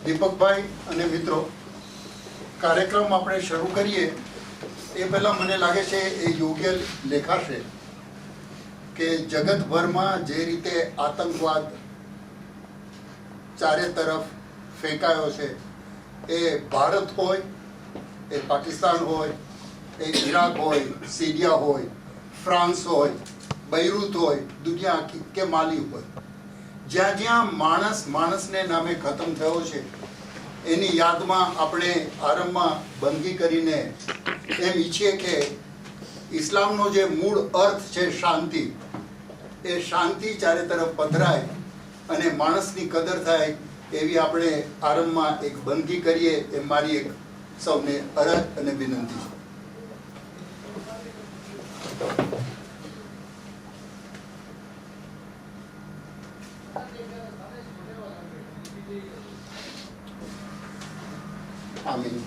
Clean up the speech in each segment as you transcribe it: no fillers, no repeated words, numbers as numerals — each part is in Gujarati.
દીપકભાઈ અને મિત્રો, કાર્યક્રમ આપણે શરૂ કરીએ એ પહેલાં મને લાગે છે એ યોગ્ય લેખાશે કે જગતભરમાં જે રીતે આતંકવાદ ચારે તરફ ફેંકાયો છે, એ ભારત હોય, એ પાકિસ્તાન હોય, એ ઈરાક હોય, સિરિયા હોય, ફ્રાન્સ હોય, બૈરૂત હોય, દુનિયા આખી કે માલી હોય, જ્યાં જ્યાં માણસને નામે ખતમ થયો છે એની યાદમાં આપણે આરંભમાં બંદગી કરીને એમ ઈચ્છીએ કે ઇસ્લામનો જે મૂળ અર્થ છે શાંતિ, એ શાંતિ ચારે તરફ પધરાય અને માણસની કદર થાય એવી આપણે આરંભમાં એક બંદગી કરીએ એ મારી એક સૌને અરજ અને વિનંતી છે. આમીન.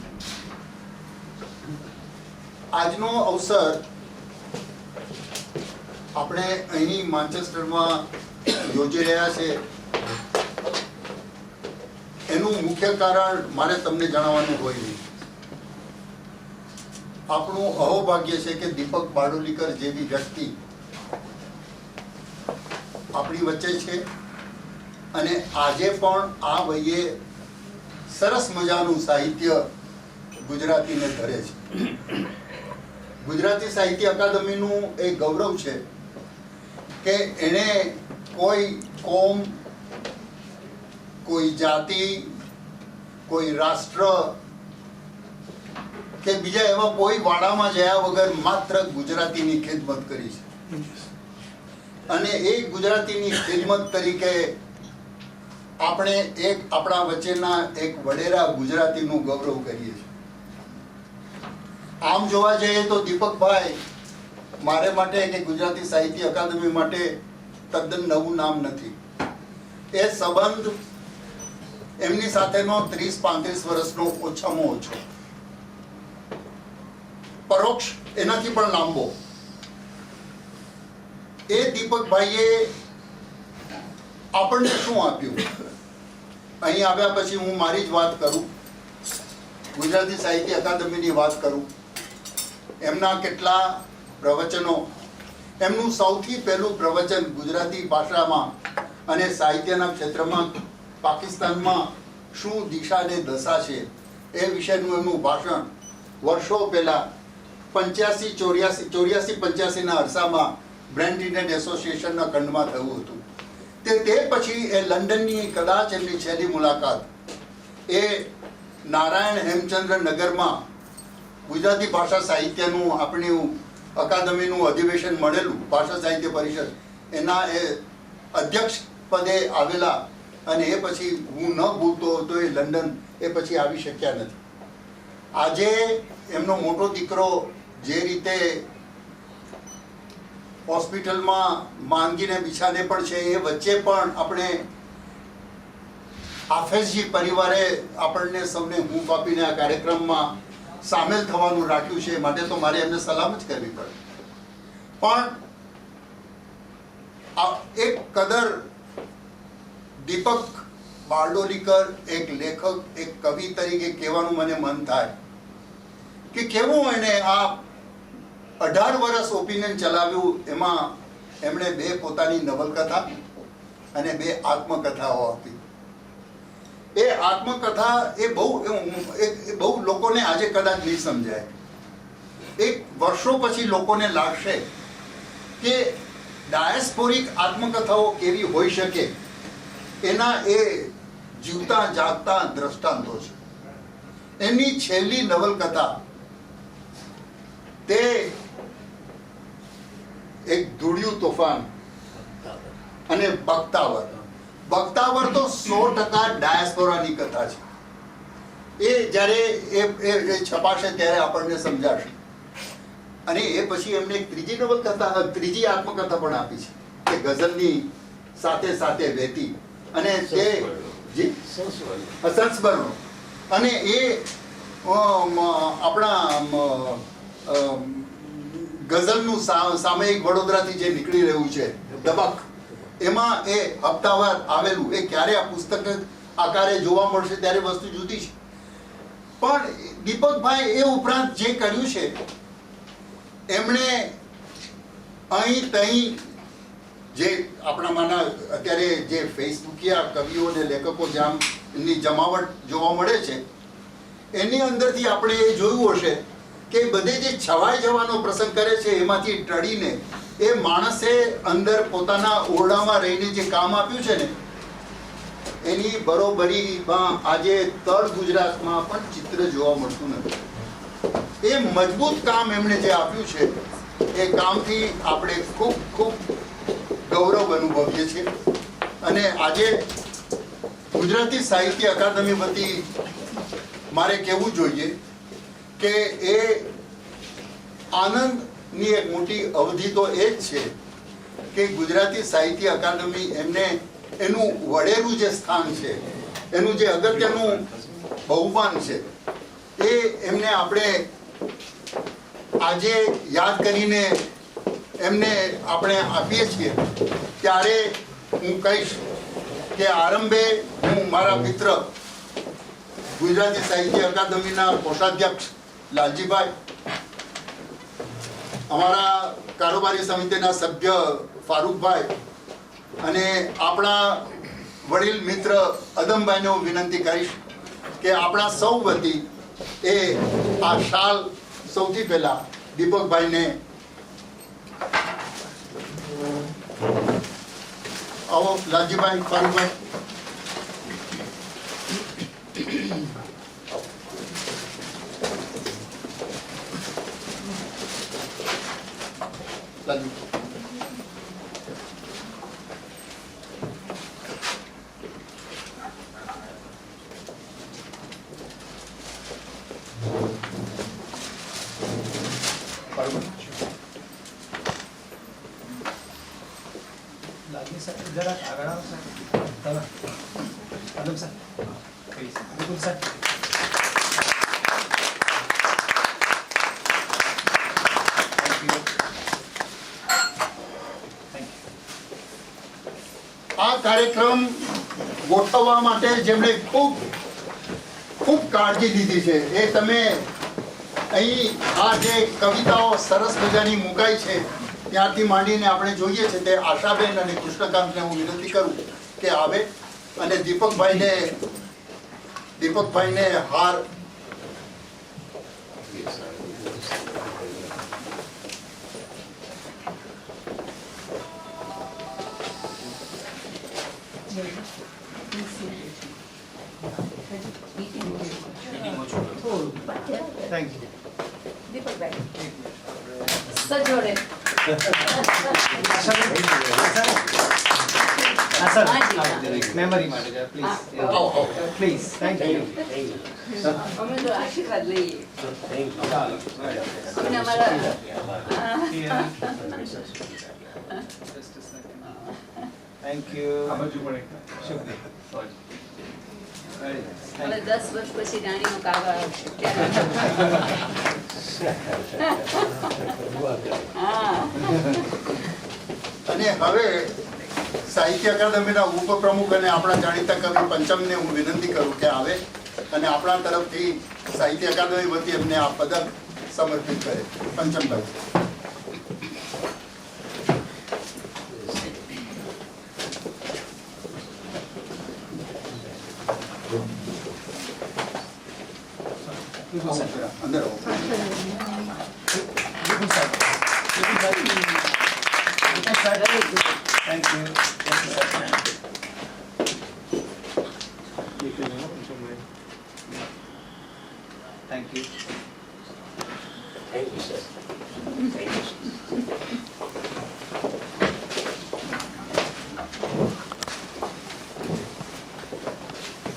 આજનો અવસર આપણે અહીં માન્ચેસ્ટરમાં યોજી રહ્યા છે એનું મુખ્ય કારણ મારે તમને જણાવવાનું હોય નહીં. આપણું અહોભાગ્ય છે કે દીપક બારડોલીકર જેવી વ્યક્તિ આપણી વચ્ચે છે અને આજે પણ આ વયે સરસ મજાનું સાહિત્ય ગુજરાતીને ધરે છે. ગુજરાતી સાહિત્ય અકાદમીનું એ ગૌરવ છે કે એણે કોઈ કોમ, કોઈ જાતિ, કોઈ રાષ્ટ્ર કે બીજા એવા કોઈ વાડામાં જયા વગર માત્ર ગુજરાતીની ખિદમત કરી છે અને એ ગુજરાતીની ખિદમત તરીકે આપણે એક આપણા વચ્ચેના એક વડેરા ગુજરાતીનું ગૌરવ કરીએ છીએ. આમ જોવા જઈએ તો દીપકભાઈ મારે માટે કે ગુજરાતી સાહિત્ય અકાદમી માટે તદ્દન નવું નામ નથી. એ સંબંધ એમની સાથેનો 30-35 વર્ષનો ઓછામાં ઓછો, પરોક્ષ એનાથી પણ લાંબો. એ દીપકભાઈએ આપણને શું આપ્યું? અહીં આવ્યા પછી હું મારી જ વાત કરું, ગુજરાતી સાહિત્ય અકાદમીની વાત કરું, એમના કેટલા પ્રવચનો, એમનું સૌથી પહેલું પ્રવચન ગુજરાતી ભાષામાં અને સાહિત્યના ક્ષેત્રમાં પાકિસ્તાનમાં શું દિશા ને દશા છે એ વિશેનું એમનું ભાષણ વર્ષો પહેલા 85-84-85 અરસામાં બ્રેન્ડ ઇન્ડિયન એસોસિએશનના ખંડમાં થયું હતું. તે પછી એ લંડનની કદાચ એમની છેલ્લી મુલાકાત એ નારાયણ હેમચંદ્ર નગરમાં ગુજરાતી ભાષા સાહિત્યનું આપણી અકાદમીનું અધિવેશન મળેલું, ભાષા સાહિત્ય પરિષદ, એના એ અધ્યક્ષ પદે આવેલા અને એ પછી હું ન ભૂલતો હતો એ લંડન એ પછી આવી શક્યા નથી. આજે એમનો મોટો દીકરો જે રીતે હોસ્પિટલમાં માંદગીને બિછાને પણ છે, એ વચ્ચે પણ આપણે હાફેઝજી પરિવારે આપણને સૌને હૂંફ આપીને આ કાર્યક્રમમાં સામેલ થવાનું રાખ્યું છે, માટે તો મારે એમને સલામ જ કરવી પડે. પણ એક કદર દીપક બારડોલીકર એક લેખક, એક કવિ તરીકે કહેવાનું મને મન થાય કે કેવું એને આ 18 વર્ષ ઓપિનિયન ચલાવ્યું. એમાં એમણે 2 પોતાની નવલકથા અને 2 આત્મકથાઓ આપી. એ આત્મકથા એ બહુ લોકોને આજે કદાચ નહીં સમજાય. એક વર્ષો પછી લોકોને લાગશે કે ડાયસ્પોરિક આત્મકથાઓ કેવી હોઈ શકે, એના એ જીવતા જાગતા દ્રષ્ટાંતો છે. એમની છેલ્લી નવલકથા તે એક ધૂળિયું તોફાન અને બખ્તાવર. બખ્તાવર તો 100% ડાયસ્પોરાની કથા છે. એ જ્યારે એ છપાશે ત્યારે આપણને સમજાશે. અને એ પછી એમને એક ત્રીજી આત્મકથા પણ આપી છે, કે ગઝલની સાથે સાથે વહેતી, અને તે સંસ્મરણો, અને એ આપણા ગઝલનું સામયિક વડોદરાથી જે નીકળી રહ્યું છે, દબક, એમાં એ હપ્તાવાર આવેલું. એ ક્યારે આ પુસ્તક આકારે જોવા મળશે ત્યારે વસ્તુ જુદી છે. પણ દીપકભાઈ એ ઉપરાંત જે કર્યું છે એમણે અહીં તહીં જે આપણામાંના અત્યારે જે ફેસબુકિયા કવિઓ અને લેખકો ની જમાવટ જોવા મળે છે એની અંદરથી આપણે એ જોયું હશે કે બધે જે છવાઈ જવાનો પ્રસંગ કરે છે એમાંથી ટળીને એ માણસે અંદર પોતાના ઓરડામાં રહીને જે કામ આપ્યું છે ને એની બરોબરીમાં આજે તળ ગુજરાતમાં પણ ચિત્ર જોવા મળતું નથી. એ મજબૂત કામ એમણે જે આપ્યું છે એ કામથી આપણે ખૂબ ખૂબ ગૌરવ અનુભવીએ છીએ. અને આજે ગુજરાતી સાહિત્ય અકાદમી વતી મારે કહેવું જોઈએ કે એ આનંદની એક મોટી અવધિ તો એ જ છે કે ગુજરાતી સાહિત્ય અકાદમી એમને એનું વડેલું જે સ્થાન છે, એનું જે અગત્યનું બહુમાન છે એ એમને આપણે આજે યાદ કરીને એમને આપણે આપીએ છીએ. ત્યારે હું કહીશ કે આરંભે હું મારા મિત્ર ગુજરાતી સાહિત્ય અકાદમીના કોષાધ્યક્ષ લાલજીભાઈ, અમારા કારોબારી સમિતિના સભ્ય ફારૂકભાઈ અને આપણા વડીલ મિત્ર અદમભાઈને હું વિનંતી કરીશ કે આપણા સૌ વતી એ આ શાલ સૌથી પહેલા દીપકભાઈને આવો. લાલજીભાઈ, ફારૂકભાઈ. લાલજી. આ કાર્યક્રમ ગોઠવવા માટે જેમણે ખૂબ ખૂબ કાળજી લીધી છે એ તમે અહીં આ જે કવિતાઓ સરસ મજાની મુકાઈ છે ત્યારથી માંડીને આપણે જોઈએ છે તે આશાબેન અને કૃષ્ણકાંતને હું વિનંતી કરું કે આવે અને દીપકભાઈને હાર Thank you. દીપકભાઈ સજોડે memory માટે please. Please. Thank you. અમે તો આશીર્વાદ લઈએ. અને અમારા Just a second. Thank you. Very nice. હવે 10 વર્ષ પછી રાણીનો કાવા આવશે અને હવે સાહિત્ય અકાદમીના ઉપપ્રમુખ અને આપણા જાણીતા કવિ પંચમને હું વિનંતી કરું કે આવે અને આપણા તરફથી સાહિત્ય અકાદમી વતી એમને આ પદક સમર્પિત કરે. પંચમભાઈ. અંદર આવો. Thank you. Thank you. Thank you, sir. Thank you.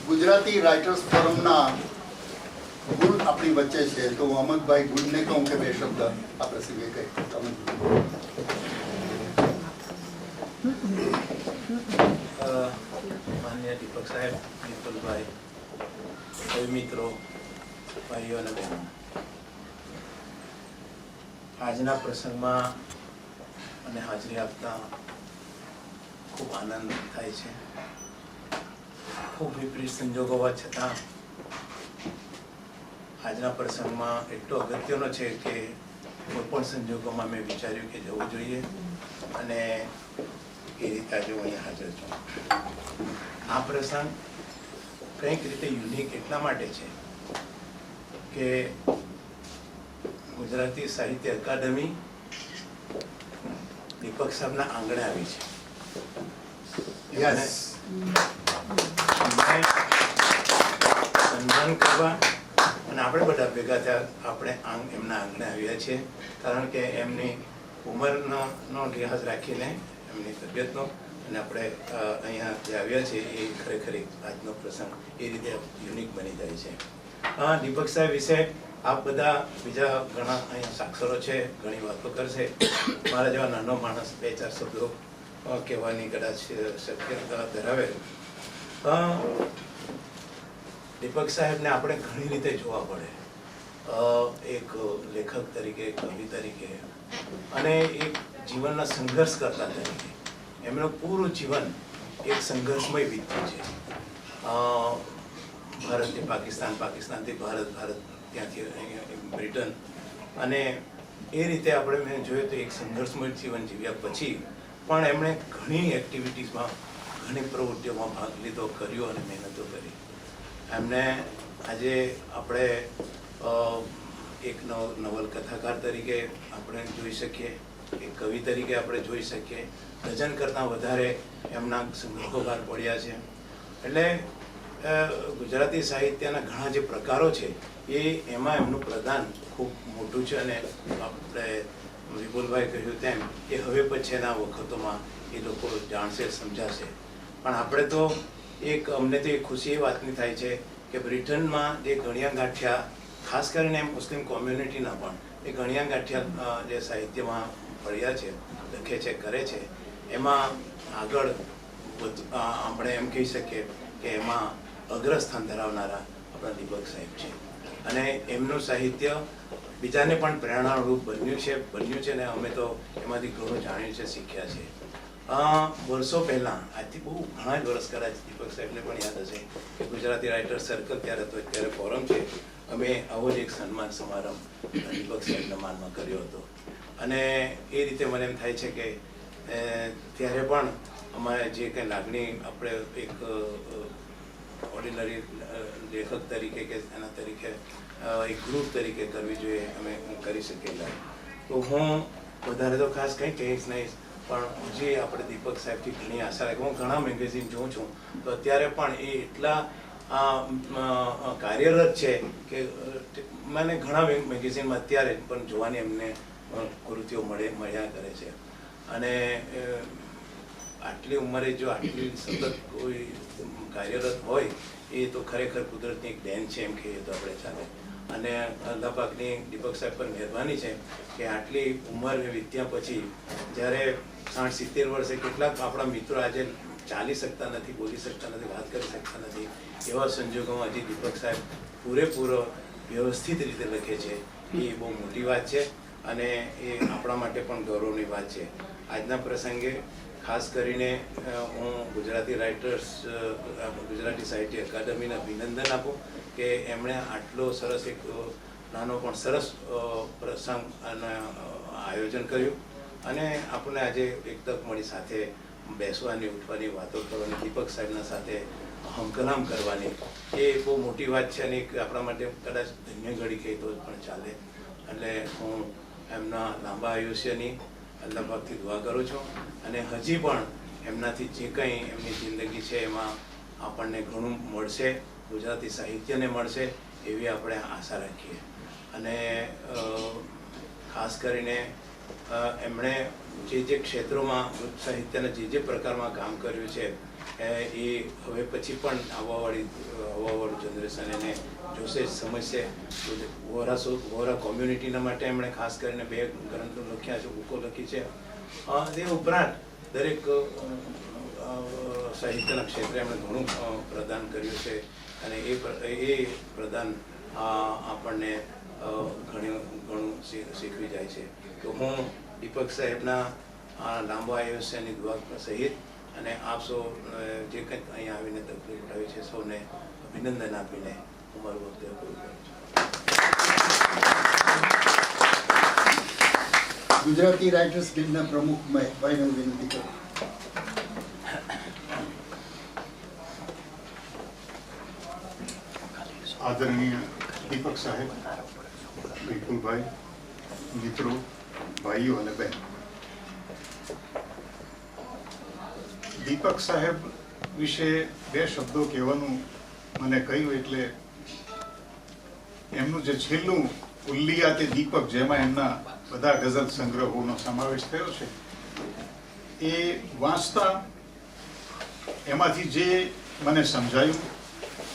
Gujarati writers ફોરમના ગુણ આપણી વચ્ચે છે તો હું અમદભાઈ ગુણને કહું કે બે શબ્દ આ પ્રસંગે કહી. માન્ય દીપક સાહેબ, નિપુલભાઈ, સૌ મિત્રો, ભાઈઓ અને બહેનો, આજના પ્રસંગમાં મને હાજરી આપતા ખૂબ આનંદ થાય છે. ખૂબ વિપરીત સંજોગો હોવા છતાં આજના પ્રસંગમાં એટલો અગત્યનો છે કે કોઈ પણ સંજોગોમાં મેં વિચાર્યું કે જવું જોઈએ અને એ રીતે આજે હું અહીંયા હાજર છું. આ પ્રસંગ કંઈક રીતે યુનિક એટલા માટે છે કે ગુજરાતી સાહિત્ય અકાદમી દીપક સાહેબના આંગણે આવી છે. યસ, સન્માન કરવા અને આપણે બધા ભેગા થયા, આપણે એમના આંગણે આવ્યા છીએ કારણ કે એમની ઉંમરનો લિહાઝ રાખીને એમની તબિયતનો અને આપણે અહીંયા જે આવ્યા છે એ ખરેખર આજનો પ્રસંગ એ રીતે યુનિક બની જાય છે. દીપક સાહેબ વિશે આપ બધા બીજા ઘણા અહીંયા સાક્ષરો છે, ઘણી વાતો કરશે. મારા જેવા નાનો માણસ 2-4 શબ્દો કહેવાની કદાચ શક્યતા ધરાવે. દીપક સાહેબને આપણે ઘણી રીતે જોવા પડે, એક લેખક તરીકે, કવિ તરીકે અને એક જીવનના સંઘર્ષ કરતા તરીકે. એમનું પૂરું જીવન એક સંઘર્ષમય વીત્યું છે. ભારતથી પાકિસ્તાન, પાકિસ્તાનથી ભારત, ભારત ત્યાંથી બ્રિટન, અને એ રીતે આપણે મેં જોયું તો એક સંઘર્ષમય જીવન જીવ્યા પછી પણ એમણે ઘણી એક્ટિવિટીઝમાં, ઘણી પ્રવૃત્તિઓમાં ભાગ લીધો, કર્યો અને મહેનતો કરી. એમને આજે આપણે એક નવલકથાકાર તરીકે આપણે જોઈ શકીએ, એક કવિ તરીકે આપણે જોઈ શકીએ. ડઝન કરતાં વધારે એમના સંગ્રહો બહાર પડ્યા છે. એટલે ગુજરાતી સાહિત્યના ઘણા જે પ્રકારો છે એમાં એમનું પ્રદાન ખૂબ મોટું છે અને આપણે વિપુલભાઈ કહ્યું તેમ એ હવે પછીના વખતોમાં એ લોકો જાણશે, સમજાશે. પણ આપણે તો અમને તો એક ખુશી એ વાતની થાય છે કે બ્રિટનમાં જે ગણ્યા ગાંઠિયા, ખાસ કરીને મુસ્લિમ કોમ્યુનિટીના પણ એ ગણ્યા ગાંઠિયા જે સાહિત્યમાં પડ્યા છે, લખે છે, કરે છે, એમાં આગળ આપણે એમ કહી શકીએ કે એમાં અગ્રસ્થાન ધરાવનારા આપણા દીપક સાહેબ છે. અને એમનું સાહિત્ય બીજાને પણ પ્રેરણારૂપ બન્યું છે ને અમે તો એમાંથી ઘણું જાણ્યું છે, શીખ્યા છે. વર્ષો પહેલાં, આજથી બહુ ઘણા જ વર્ષ કદાચ દીપક સાહેબને પણ યાદ હશે કે ગુજરાતી રાઇટર સર્કલ ત્યારે ફોરમ છે, અમે આવો જ એક સન્માન સમારંભ દીપક સાહેબના માનમાં કર્યો હતો. અને એ રીતે મને એમ થાય છે કે ત્યારે પણ અમારે જે કંઈ લાગણી આપણે એક ઓર્ડિનરી લેખક તરીકે કે એના તરીકે એક ગ્રુપ તરીકે કરવી જોઈએ, અમે કરી શકેલા. તો હું વધારે તો ખાસ કંઈ કહીશ નહીં, પણ હજી આપણે દીપક સાહેબથી ઘણી આશા રાખી. હું ઘણા મેગેઝિન જોઉં છું તો અત્યારે પણ એ એટલા કાર્યરત છે કે મને ઘણા મેગેઝિનમાં અત્યારે પણ જોવાની એમને કૃતિઓ મળ્યા કરે છે. અને આટલી ઉંમરે જો આટલી સતત કોઈ કાર્યરત હોય એ તો ખરેખર કુદરતની એક દેન છે એમ કહીએ તો આપણે ચાલે. અને અલ્લાહ પાકની દીપક સાહેબ પર મહેરબાની છે કે આટલી ઉંમર વીત્યા પછી જ્યારે 60-70 વર્ષે કેટલાક આપણા મિત્રો આજે ચાલી શકતા નથી, બોલી શકતા નથી, વાત કરી શકતા નથી, એવા સંજોગોમાં હજી દીપક સાહેબ પૂરેપૂરો વ્યવસ્થિત રીતે લખે છે. એ બહુ મોટી વાત છે અને એ આપણા માટે પણ ગૌરવની વાત છે. આજના પ્રસંગે ખાસ કરીને હું ગુજરાતી રાઇટર્સ, ગુજરાતી સાહિત્ય અકાદમીને અભિનંદન આપું કે એમણે આટલો સરસ એક નાનો પણ સરસ પ્રસંગ અને આયોજન કર્યું અને આપણને આજે એક તક મળી સાથે બેસવાની, ઉઠવાની, વાતો કરવાની, દીપક સાહેબના સાથે હમકલામ કરવાની. એ બહુ મોટી વાત છે અને આપણા માટે કદાચ ધન્ય ઘડી કહી તો પણ ચાલે. એટલે હું એમના લાંબા આયુષ્યની અલ્લાહ પાકથી દુઆ કરું છું અને હજી પણ એમનાથી જે કંઈ એમની જિંદગી છે એમાં આપણને ઘણું મળશે, ગુજરાતી સાહિત્યને મળશે એવી આપણે આશા રાખીએ. અને ખાસ કરીને એમણે જે ક્ષેત્રોમાં સાહિત્યના જે પ્રકારમાં કામ કર્યું છે એ હવે પછી પણ આવવાવાળું જનરેશન એને જોશે, સમજશે. વોરા કોમ્યુનિટીના માટે એમણે ખાસ કરીને 2 ગ્રંથો લખ્યા છે, બુકો લખી છે. તે ઉપરાંત દરેક સાહિત્યના ક્ષેત્રે એમણે ઘણું પ્રદાન કર્યું છે અને એ પ્રદાન આપણને ઘણું શીખવી જાય છે. તો હું દીપક સાહેબના લાંબા આયુષ્યની દુઆ સહિત અને આપ સૌ જે કંઈક અહીંયા આવીને તકલીફ ઉઠાવી છે સૌને અભિનંદન આપીને હું મારું વક્તવ્ય પૂરું કરું છું. ગુજરાતી રાઇટર્સ ગિલ્ડના પ્રમુખ મહેશભાઈને હું વિનંતી કરું. આદરણીય દીપક સાહેબ, વિપુલભાઈ, મિત્રો, ભાઈઓ અને બહેનો, દીપક સાહેબ વિશે બે શબ્દો કહેવાનું મને કહ્યું એટલે એમનું જે છેલ્લું ઉલ્લિયા તે દીપક, જેમાં એમના બધા ગઝલ સંગ્રહોનો સમાવેશ થયો છે, એ વાંચતા એમાંથી જે મને સમજાયું,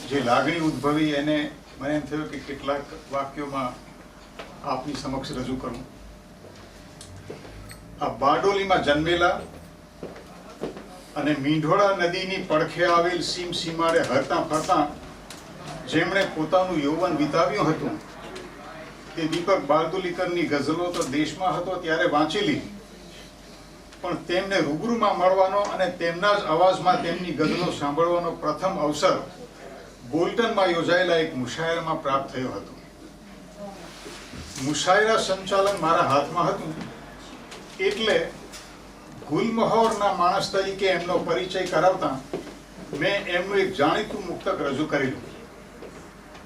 જે લાગણી ઉદ્ભવી, એને મને એમ થયું કે કેટલાક વાક્યોમાં આપની સમક્ષ રજૂ કરું. આ બારડોલીમાં જન્મેલા અને મીંઢોળા નદીની પડખે આવેલ સીમ સીમાડે હરતા ફરતા જેમણે પોતાનું યૌવન વિતાવ્યું હતું, તે દીપક બારડોલીકરની ગઝલો તો દેશમાં હતો ત્યારે વાંચેલી, પણ તેમને રૂબરૂમાં મળવાનો અને તેમના જ અવાજમાં તેમની ગઝલો સાંભળવાનો પ્રથમ અવસર બોલ્ટનમાં યોજાયેલા એક મુશાયરામાં પ્રાપ્ત થયો હતો. મુશાયરા સંચાલન મારા હાથમાં હતું એટલે ગુલમહોરના માણસ તરીકે એમનો પરિચય કરાવતા મેં એમનું એક જાણીતું મુક્તક રજૂ કરેલું,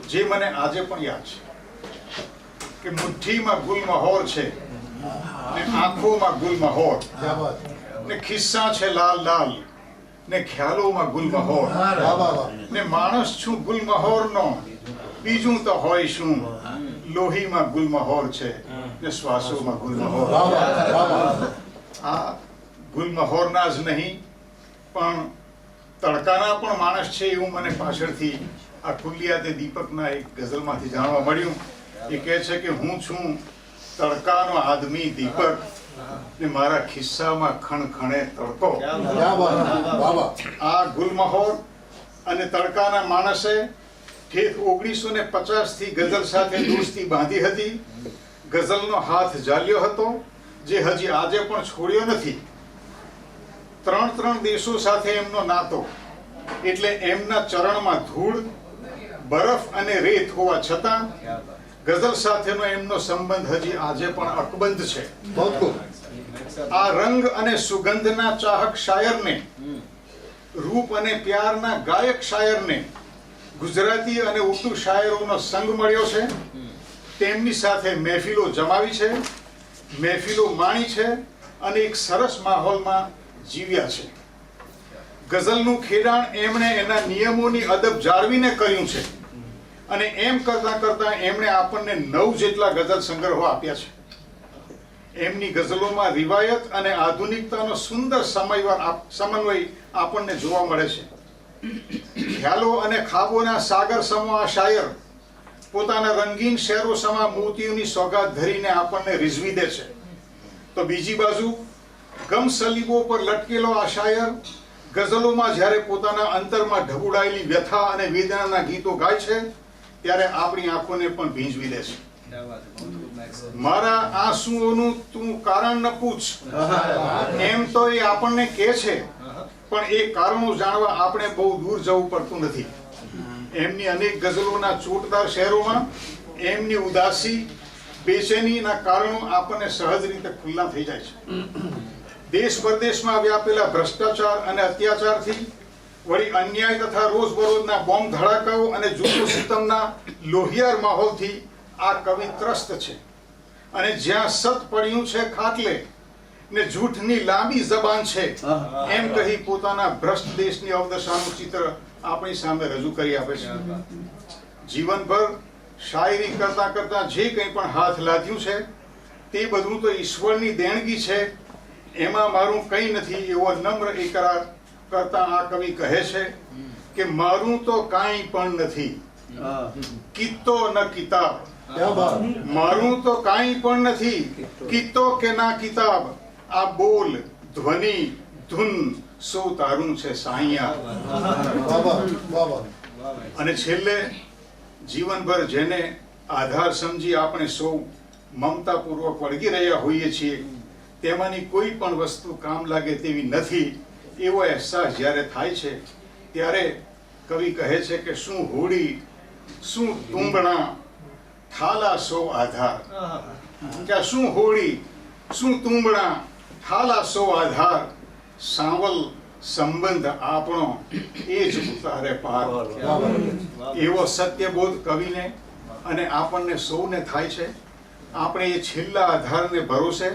જે મને આજે પણ યાદ છે કે મુઠ્ઠીમાં ગુલમહોર છે ને આંખોમાં ગુલમહોર ને ખિસ્સા છે લાલ લાલ ને ખ્યાલોમાં ગુલમહોર ને માણસ છું ગુલમહોરનો, બીજું તો હોય શું, લોહીમાં ગુલમહોર છે ને શ્વાસોમાં ગુલમહોર. આ ગુલમહોરના જ નહીં પણ તડકાના પણ માણસ છે એવું મને પાછળથી આ ખુલ્લિયા તે દીપકના એક ગઝલમાંથી જાણવા મળ્યું. એ કહે છે કે હું છું તડકાનો આદમી દીપક ને મારા ખિસ્સામાં ખણખણે તડકો. આ ગુલમહોર અને તડકાના માણસે ઠેઠ 1950 થી ગઝલ સાથે દોસ્તી બાંધી હતી. ગઝલનો હાથ ઝાલ્યો હતો જે હજી આજે પણ છોડ્યો નથી. 3 દેશો સાથે એમનો નાતો એટલે એમના ચરણમાં ધૂળ, બરફ અને રેત હોવા છતાં ગઝલ સાથેનો એમનો સંબંધ હજી આજે પણ અકબંધ છે. આ રંગ અને સુગંધના ચાહક શાયરને, રૂપ અને પ્યારના ગાયક શાયરને ગુજરાતી અને ઉર્દુ શાયરોનો સંગ મળ્યો છે. તેમની સાથે મહેફિલો જમાવી છે, મહેફિલો માણી છે અને એક સરસ માહોલમાં જીવ્યા છે. ગઝલનું ખેડાણ એમણે એના નિયમોની અદબ જાળવીને કર્યું છે અને એમ કરતા કરતા એમણે આપણને 9 જેટલા ગઝલ સંગ્રહો આપ્યા છે. એમની ગઝલોમાં રિવાયત અને આધુનિકતાનો સુંદર સમન્વય આપણને જોવા મળે છે. ખ્યાલો અને ખાબોના સાગર સમો આ શાયર પોતાના રંગીન શેરો સમા મોતીઓની સોગાદ ધરીને આપણને રીઝવી દે છે. તો બીજી બાજુ ગમ સલીબો પર લટકેલો આ શાયર ગઝલોમાં જ્યારે પોતાના અંતરમાં ઢબુડાયેલી વ્યથા અને વેદનાના ગીતો ગાય છે ત્યારે આપણી આંખોને પણ ભીંજવી દે છે. મારા આંસુઓનું તું કારણ ન પૂછ, એમ તો એ આપણને કહે છે, પણ એ કારણો જાણવા આપણે બહુ દૂર જવું પડતું નથી. એમની અનેક ગઝલોના ચોટદાર શહેરોમાં એમની ઉદાસી, બેચેનીના કારણો આપણને સહજ રીતે ખુલ્લા થઈ જાય છે. દેશ પરદેશમાં વ્યાપેલા ભ્રષ્ટાચાર અને અત્યાચારથી વળી અન્યાય તથા રોજબરોજના બોમ્બ ધડાકાઓ અને જૂઠું સિતમના લોહિયાર માહોલથી આ કવિ ત્રસ્ત છે. અને જ્યાં સત પડ્યું છે ખાટલે ને જૂઠની લાંબી જબાન છે એમ કહી પોતાના ભ્રષ્ટ દેશની અવદશાનું ચિત્ર આપણી સામે રજૂ કરી આપે છે. જીવનભર શાયરી કરતા કરતા જે કંઈ પણ હાથ લાગ્યું છે તે બધું તો ઈશ્વરની દેણગી છે, એમાં મારું કંઈ નથી એવો નમ્ર ઇકરાર કરતા આ કવિ કહે છે કે મારું તો કાંઈ પણ નથી, કિત્તો ન કિતાબ. મારું તો કાંઈ પણ નથી, કિત્તો કે ના કિતાબ. આ બોલ, ધ્વનિ, ધૂન સૌ તારું છે સાઈયા. અને છેલ્લે જીવનભર જેને આધાર સમજી આપણે સૌ મમતાપૂર્વક વળગી રહ્યા હોઈએ છીએ તેમાંની કોઈ પણ વસ્તુ કામ લાગે તેવી નથી એવો અહેસાસ જ્યારે થાય છે ત્યારે કવિ કહે છે કે શું હોડી શું તુંબણા થાલા સૌ આધાર. કે આ શું હોડી શું તુંબણા થાલા સૌ આધાર, સાવલ સંબંધ આપણો એ જ ઉતારે પાર. એવો સત્યબોધ કવિને અને આપણને સૌને થાય છે. આપણે એ છેલ્લા આધારને ભરોસે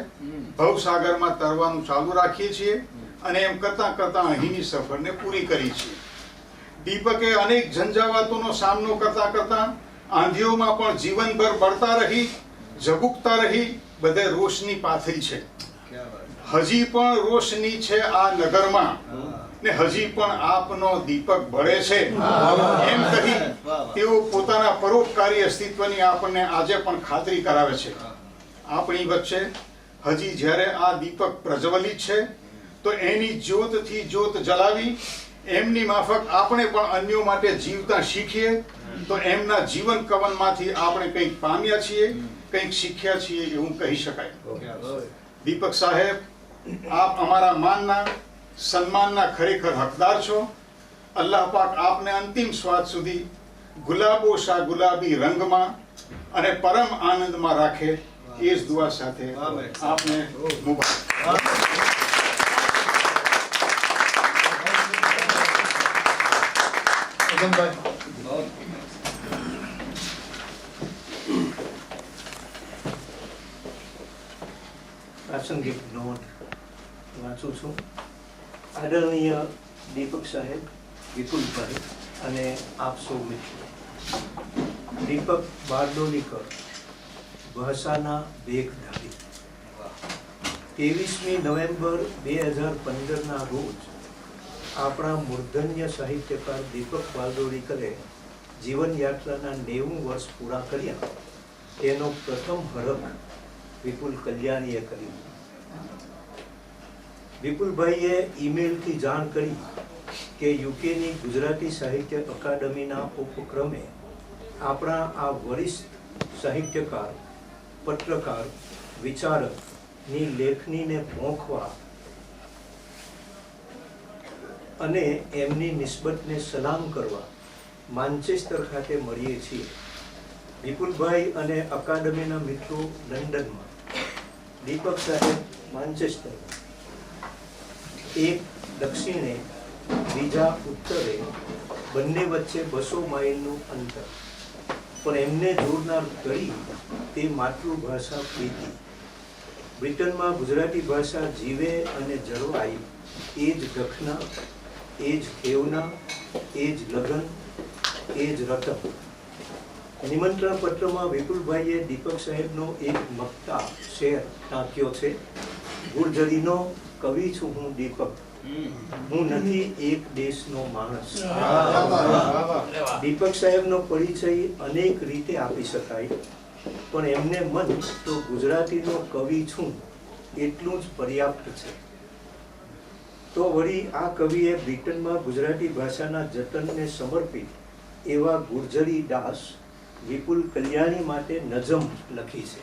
ભવસાગરમાં તરવાનું ચાલુ રાખીએ છીએ અને એમ કરતાં કરતાં અહીંની સફરને પૂરી કરી છીએ. દીપકે અનેક ઝંઝાવાતોનો સામનો કરતા કરતા આંધીઓમાં પણ જીવનભર બળતા રહી, ઝબુકતા રહી, બધે રોશની પાથરી છે. હજી પણ રોશની છે આ નગરમાં ને હજી પણ આપનો દીપક બળે છે એમ કહી તેઓ પોતાના પરોપકારી અસ્તિત્વની આપણને આજે પણ ખાતરી કરાવે છે. આપણી વચ્ચે હજી જ્યારે આ દીપક પ્રજ્વલિત છે તો એની જ્યોતથી જ્યોત જલાવી એમની માફક આપણે પણ અન્યો માટે જીવતા શીખીએ તો એમના જીવન કવનમાંથી આપણે કંઈક પામ્યા છીએ, કંઈક શીખ્યા છીએ એવું કહી શકાય. દીપક સાહેબ, આપ અમારા માનના સન્માનના ખરેખર હકદાર છો. અલ્લાહ પાક આપને અંતિમ શ્વાસ સુધી ગુલાબો શા ગુલાબી રંગમાં અને પરમ આનંદમાં રાખે એ જ દુઆ સાથે આપને મુબારક. પ્રાસંગિક નોંધ વાંચું છું. આદરણીય દીપક સાહેબ, વિપુલભાઈ અને આપ સૌ મિત્રો, દીપક બારડોલીકર ભાષાના વેગધારી 23મી નવેમ્બર 2015ના રોજ આપણા મૂર્ધન્ય સાહિત્યકાર દીપક બારડોલીકરે જીવનયાત્રાના 90 વર્ષ પૂરા કર્યા. તેનો પ્રથમ હરખ વિપુલ કલ્યાણીએ કર્યું. વિપુલભાઈએ ઈમેલથી જાણ કરી કે યુકેની ગુજરાતી સાહિત્ય અકાદમીના ઉપક્રમે આપણા આ વરિષ્ઠ સાહિત્યકાર, પત્રકાર, વિચારકની લેખનીને પોંખવા અને એમની નિસ્બતને સલામ કરવા માન્ચેસ્ટર ખાતે મળીએ છીએ. વિપુલભાઈ અને અકાદમીના મિત્રો લંડનમાં, દીપક સાહેબ માન્ચેસ્ટર, એક દક્ષિણે બીજા ઉત્તરે, બંને વચ્ચે 200 માઇલનું અંતર, પણ એમને જોડનાર કડી તે માતૃભાષા પ્રીતિ. બ્રિટનમાં ગુજરાતી ભાષા જીવે અને જળવાય એ જ દખના, એ જ ખેવના, એ જ લગન, એ જ રતન. નિમંત્રણ પત્રમાં વિપુલભાઈએ દીપક સાહેબનો એક મક્તા શેર ટાંક્યો છે. ગુર્જરીનો કવિ છું હું દીપક, હું નથી એક દેશનો માણસ. દીપક સાહેબનો પરિચય અનેક રીતે આપી શકાય, પણ એમને મન તો ગુજરાતીનો કવિ છું એટલું જ પર્યાપ્ત છે. તો વળી આ કવિએ બ્રિટનમાં ગુજરાતી ભાષાના જતનને સમર્પિત એવા ગુર્જરી દાસ વિપુલ કલ્યાણી માટે નજમ લખી છે.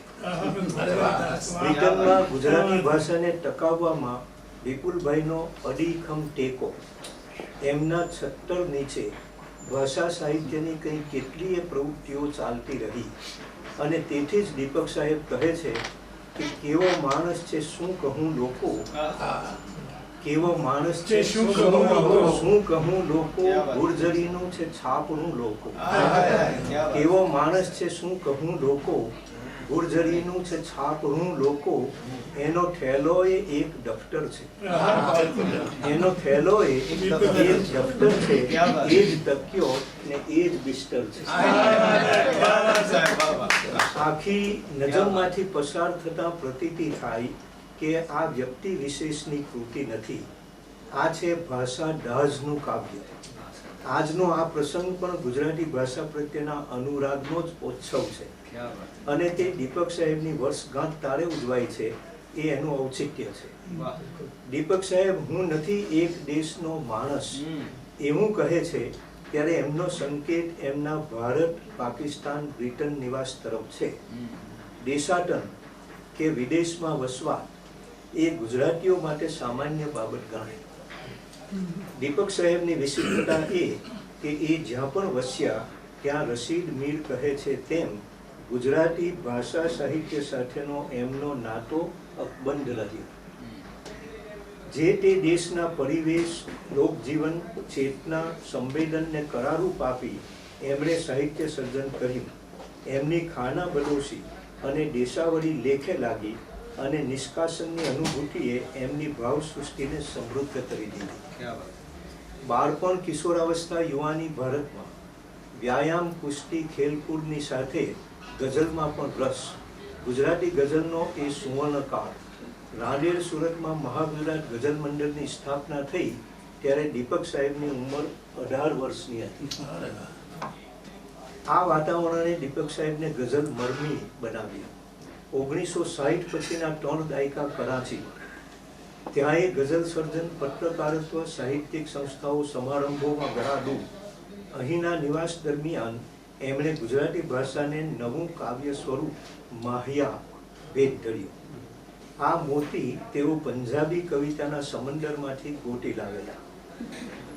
બ્રિટનમાં ગુજરાતી ભાષાને ટકાવવામાં વિપુલભાઈનો અડીખમ ટેકો, એમના છત્તર નીચે ભાષા સાહિત્યની કંઈ કેટલીય પ્રવૃત્તિઓ ચાલતી રહી અને તેથી જ દીપક સાહેબ કહે છે કે કેવો માણસ છે શું કહું લોકો, કેવો માણસ છે શું કહું લોકો, ગુર્જરીનું છે છાપરું લોકો. કેવો માણસ છે શું કહું લોકો, ગુર્જરીનું છે છાપરું લોકો, એનો થેલો એ એક દફતર છે, એનો થેલો એ એક દફતર છે, એ જ તકિયો ને એ જ બિસ્તર છે. આખી નજમમાંથી પસાર થતા પ્રતીતિ થાય કે આ વ્યક્તિ વિશેષની કૃતિ નથી, આ છે ભાષા દાઝનું કાવ્ય. આજનો આ પ્રસંગ પણ ગુજરાતી ભાષા પ્રત્યેના અનુરાગનો જ ઉત્સવ છે અને તે દીપક સાહેબની વર્ષગાંઠ તારે ઉજવાય છે એ એનું ઔચિત્ય છે. દીપક સાહેબ હું નથી એક દેશનો માણસ એવું કહે છે ત્યારે એમનો સંકેત એમના ભારત, પાકિસ્તાન, બ્રિટન નિવાસ તરફ છે. દેશાટન કે વિદેશમાં વસવાટ એ ગુજરાતીઓ માટે સામાન્ય બાબત ગણાય. દીપક સાહેબની વિશિષ્ટતા એ કે એ જ્યાં પણ વસ્યા ત્યાં રશીદ મીર કહે છે તેમ ગુજરાતી ભાષા સાહિત્ય સાથેનો એમનો નાતો અકબંધ રહ્યો. જે તે દેશના પરિવેશ, લોકજીવન, ચેતના, સંવેદનને કરારૂપ આપી એમણે સાહિત્ય સર્જન કર્યું. એમની ખાના બદોશી અને દેશાવળી લેખે લાગી અને નિષ્કાસનની અનુભૂતિએ એમની ભાવ સૃષ્ટિને સમૃદ્ધ કરી દીધી. બાળપણ, કિશોરાવસ્થા, યુવાની ભારતમાં વ્યાયામ, કુસ્તી, ખેલકૂદની સાથે ગઝલમાં પણ રસ. ગુજરાતી ગઝલનો એ સુવર્ણકાળ. રાંદેર, સુરતમાં મહાગુજરાત ગઝલ મંડળની સ્થાપના થઈ ત્યારે દીપક સાહેબની ઉંમર 18 વર્ષની હતી. આ વાતાવરણે દીપક સાહેબને ગઝલ મરમી બનાવી. 1960 પછીના 3 દાયકા કરાચી, ત્યાં એ ગઝલ સર્જન, પત્રકારત્વ, સાહિત્યિક સંસ્થાઓ, સમારંભોમાં ગળાડૂબ. અહીંના નિવાસ દરમિયાન એમણે ગુજરાતી ભાષાને નવું કાવ્ય સ્વરૂપ માહ્યા ભેટ ધર્યું. આ મોતી તેઓ પંજાબી કવિતાના સમંદરમાંથી ગોતી લાવેલા.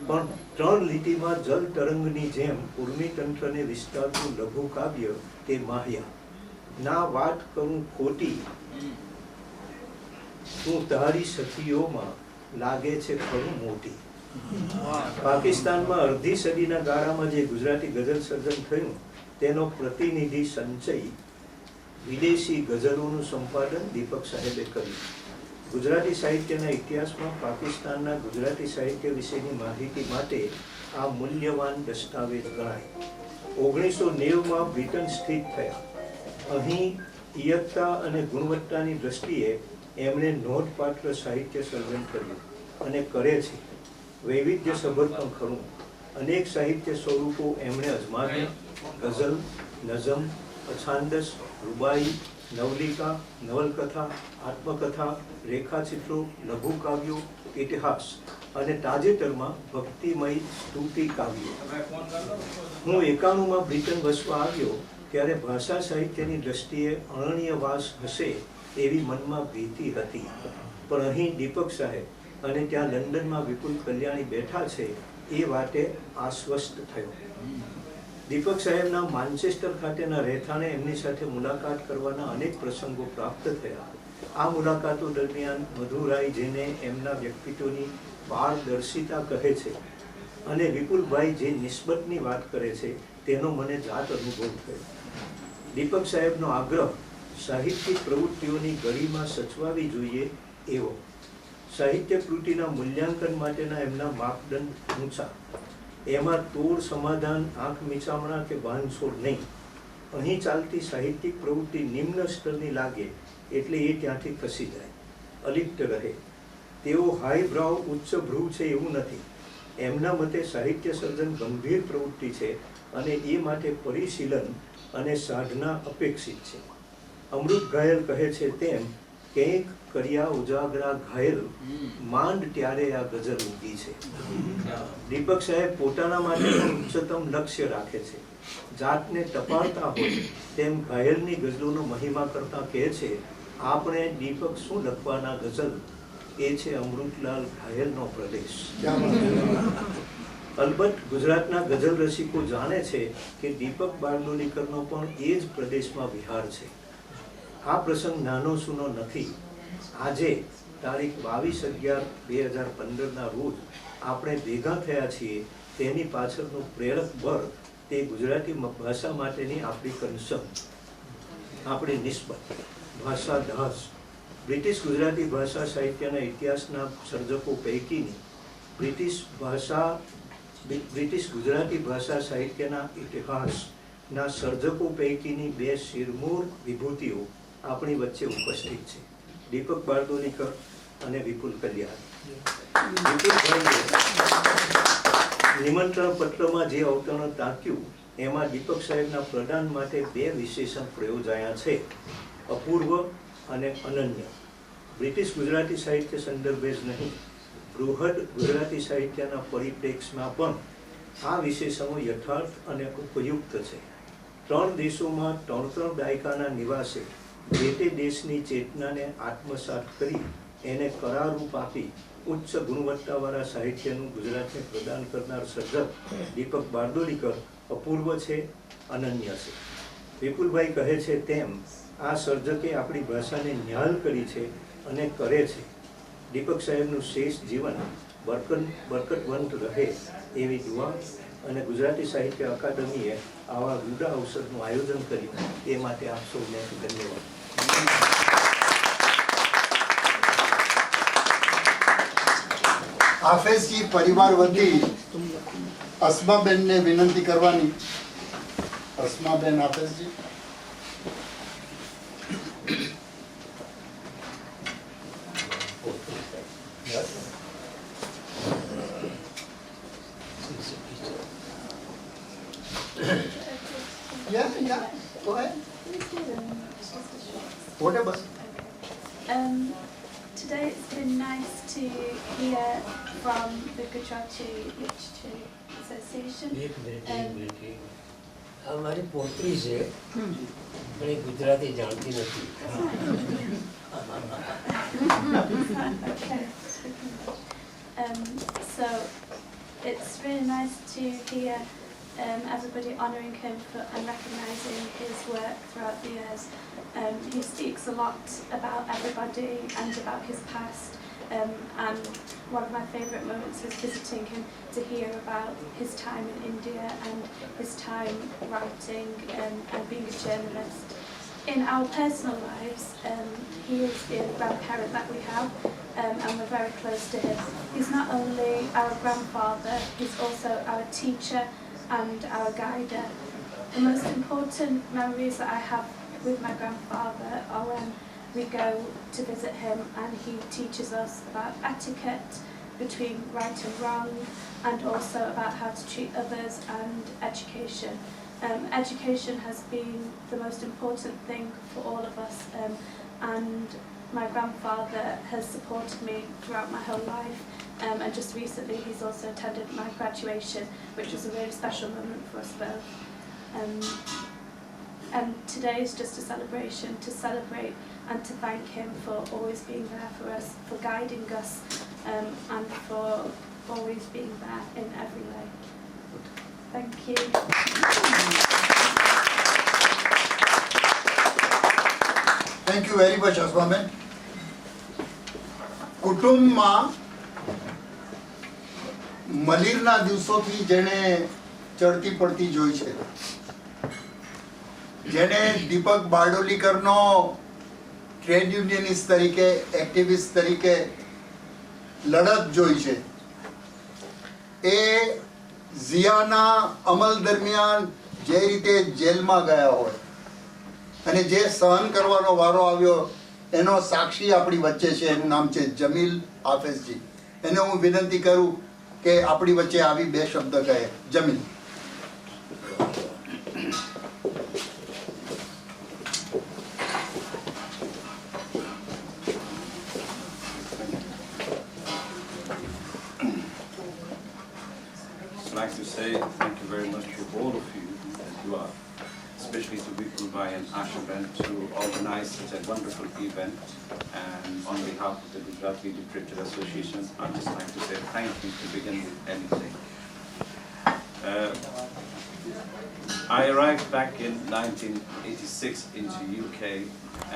પણ 3 લીટીમાં જલ તરંગની જેમ ઉર્મિતંત્રને વિસ્તારતું લઘુ કાવ્ય તે માહ્યા. ના વાત કરું ખોટી, તું તારી સખીઓમાં લાગે છે ખરું મોટી. પાકિસ્તાનમાં અડધી સદીના ગાળામાં જે ગુજરાતી ગઝલ સર્જન થયું તેનો પ્રતિનિધિ સંચય વિદેશી ગઝલોનું સંપાદન દીપક સાહેબે કર્યું. ગુજરાતી સાહિત્યના ઇતિહાસમાં પાકિસ્તાનના ગુજરાતી સાહિત્ય વિશેની માહિતી માટે આ મૂલ્યવાન દસ્તાવેજ ગણાય. 1990માં બ્રિટન સ્થિત થયા. અહીં ઇયત્તા અને ગુણવત્તાની દ્રષ્ટિએ એમણે નોંધપાત્ર સાહિત્ય સર્જન કર્યું અને કરે છે. વૈવિધ્યસભર પણ ખરું. અનેક સાહિત્ય સ્વરૂપો એમણે અજમાવ્યા. ગઝલ, નઝમ, અછાંદસ, રૂબાઈ, નવલિકા, નવલકથા, આત્મકથા, રેખાચિત્રો, લઘુ કાવ્યો, ઇતિહાસ અને તાજેતરમાં ભક્તિમય સ્તુતિ કાવ્યો. હું 91માં બ્રિટન વસવા આવ્યો ત્યારે ભાષા સાહિત્યની દ્રષ્ટિએ અનન્ય વાસ હશે એવી મનમાં ભીતિ હતી. પણ અહીં દીપક સાહેબ અને ત્યાં લંડનમાં વિપુલ કલ્યાણી બેઠા છે એ વાતે આશ્વસ્ત થયો. દીપક સાહેબના માન્ચેસ્ટર ખાતેના રહેઠાણે એમની સાથે મુલાકાત કરવાના અનેક પ્રસંગો પ્રાપ્ત થયા. આ મુલાકાતો દરમિયાન મધુરાય, જેને એમના વ્યક્તિત્વની પારદર્શિતા કહે છે, અને વિપુલભાઈ જે નિસ્બતની વાત કરે છે તેનો મને જાત અનુભવ થયો. દીપક સાહેબનો આગ્રહ સાહિત્યિક પ્રવૃત્તિઓની ગળીમાં સચવાવી જોઈએ એવો. સાહિત્ય કૃતિના મૂલ્યાંકન માટેના એમના માપદંડ ઊંચા. એમાં તોડ, સમાધાન, આંખ મીચામણા કે બાંધછોડ નહીં. અહીં ચાલતી સાહિત્યિક પ્રવૃત્તિ નિમ્ન સ્તરની લાગે એટલે એ ત્યાંથી ખસી જાય, અલિપ્ત રહે. તેઓ હાઈ બ્રાઉ, ઉચ્ચ ભ્રુ છે એવું નથી. એમના મતે સાહિત્ય સર્જન ગંભીર પ્રવૃત્તિ છે અને એ માટે પરિશીલન અને સાધના અપેક્ષિત છે. અમૃત ઘાયલ કહે છે તેમ કંઈક કર્યા ઉજાગરા ઘાયલ, માંડ ત્યારે આ ગઝલ ઉગી છે. દીપક સાહેબ પોતાના માટે ઉચ્ચતમ લક્ષ્ય રાખે છે. જાતને ટપાલતા હોય તેમ ઘાયલની ગઝલોનો મહિમા કરતા કહે છે, આપણે દીપક શું લખવાના ગઝલ, એ છે અમૃતલાલ ઘાયલનો પ્રદેશ. અલબત્ત ગુજરાતના ગઝલ રસિકો જાણે છે કે દીપક બારડોલીકરનો પણ એ જ પ્રદેશમાં વિહાર છે. આ પ્રસંગ નાનો સૂનો નથી. આજે તારીખ 22/11/2015ના રોજ આપણે ભેગા થયા છીએ તેની પાછળનું પ્રેરક બળ તે ગુજરાતી ભાષા માટેની આપણી કન્સર્ન, આપણી નિસ્બત, ભાષા દાસ. બ્રિટિશ ગુજરાતી ભાષા સાહિત્યના ઇતિહાસના સર્જકો પૈકીની બ્રિટિશ ગુજરાતી ભાષા સાહિત્યના ઇતિહાસના સર્જકો પૈકીની 2 શિરમોર વિભૂતિઓ આપણી વચ્ચે ઉપસ્થિત છે, દીપક બારડોલીકર અને વિપુલ કલ્યાણ. નિમંત્રણ પત્રમાં જે અવતરણ તાક્યું એમાં દીપક સાહેબના પ્રદાન માટે 2 વિશેષણ પ્રયોજાયા છે, અપૂર્વ અને અનન્ય. બ્રિટિશ ગુજરાતી સાહિત્ય સંદર્ભે જ નહીં, બૃહદ ગુજરાતી સાહિત્યના પરિપ્રેક્ષમાં પણ આ વિશેષણો યથાર્થ અને ઉપયુક્ત છે. 3 દેશોમાં 3 દાયકાના નિવાસે જે તે દેશની ચેતનાને આત્મસાત કરી એને કરારૂપ આપી ઉચ્ચ ગુણવત્તાવાળા સાહિત્યનું ગુજરાતને પ્રદાન કરનાર સર્જક દીપક બારડોલીકર અપૂર્વ છે, અનન્ય છે. વિપુલભાઈ કહે છે તેમ આ સર્જકે આપણી ભાષાને ન્યાલ કરી છે અને કરે છે. દીપક સાહેબનું શેષ જીવન બરકતવંત રહે એવી દુઆ અને ગુજરાતી સાહિત્ય અકાદમીએ આવા રૂડા અવસરનું આયોજન કર્યું તે માટે આપ સૌને ધન્યવાદ. હાફેઝજી પરિવાર વતી અસ્માબેનને વિનંતી કરવાની. અસ્માબેન હાફેઝજી. Yeah, go ahead. Whatever. Today it's been nice to hear from the Gujarati Literature Association. એક મિનિટ આ મારી પોતરી છે પણ એ ગુજરાતી જાણતી નથી. So it's really nice to hear everybody honouring him and recognising his work throughout the years. He speaks a lot about everybody and about his past, and one of my favourite moments was visiting him to hear about his time in India and his time writing and being a journalist. In our personal lives, he is the grandparent that we have, and we're very close to him. He's not only our grandfather, he's also our teacher and our guide. The most important memories that I have with my grandfather are when we go to visit him and he teaches us about etiquette between right and wrong, and also about how to treat others and education. Education has been the most important thing for all of us, and my grandfather has supported me throughout my whole life, and just recently he's also attended my graduation, which was a really special moment for us both. And today is just a celebration to celebrate and to thank him for always being there for us, for guiding us, and for always being there in every way. Thank you. Thank you very much, Asmaben. કુટુંબમાં મલીરના દિવસોથી જેણે ચડતી પડતી જોઈ છે, જેણે દીપક બારડોલીકરનો ટ્રેડ યુનિયનિસ્ટ તરીકે, એક્ટિવિસ્ટ તરીકે લડત જોઈ છે, એ ઝિયાના અમલ દરમિયાન જે રીતે જેલમાં ગયા હોય અને જે સહન કરવાનો વારો આવ્યો એનો સાક્ષી આપણી વચ્ચે છે. એનું નામ છે જમીલ હાફેઝજી. એને હું વિનંતી કરું કે આપણી વચ્ચે આવી બે શબ્દ કહે. Jamil. I'd like to say thank you very much to all of you as you are, especially to Vipulbhai and Ashaben to organize such a wonderful event. And on behalf of the Gujarati Literature Association, I'd just like to say thank you to begin with anything. I arrived back in 1986 into UK,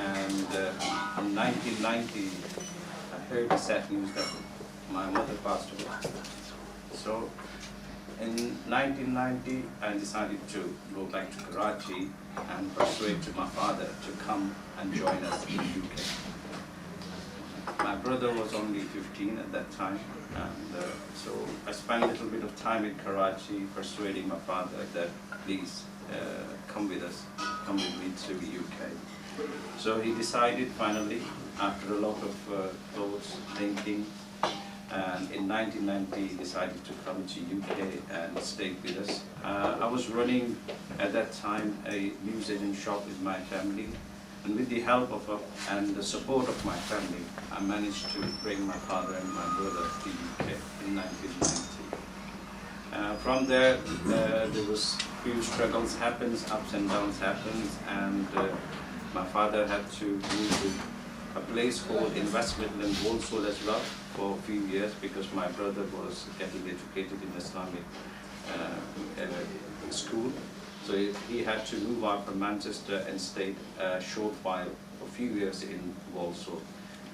and in 1990 I heard the sad news that my mother passed away. So in 1990 I decided to go back to Karachi and persuade to my father to come and join us in UK. My brother was only 15 at that time, and so I spent a little bit of time in Karachi persuading my father that please come with us, come with me to the UK. So he decided finally, after a lot of thoughts, thinking, and in 1990 he decided to come to UK and stay with us. I was running at that time a newsagent shop with my family, and with the help of and the support of my family, I managed to bring my father and my brother to UK in 1990. From there, there was few struggles happens, ups and downs happens, and my father had to move to a place called in West Midland, Walsall as well, for a few years because my brother was getting educated in Islamic school. So he had to move out from Manchester and stayed a short while, a few years in Walsall.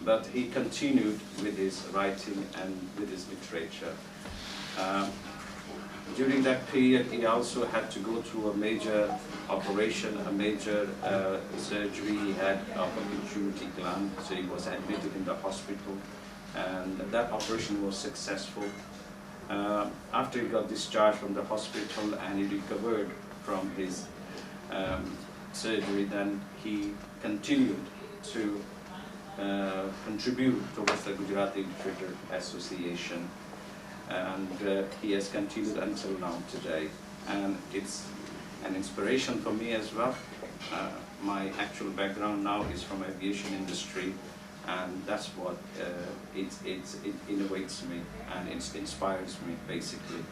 But he continued with his writing and with his literature. During that period, he also had to go through a major operation, a major surgery. He had a pituitary gland, so he was admitted in the hospital, and that operation was successful. After he got discharged from the hospital and he recovered from his surgery, then he continued to contribute towards the Gujarati Literature Association, and he has continued until now today, and it's an inspiration for me as well. My actual background now is from aviation industry, and that's what it innovates me and it inspires me basically.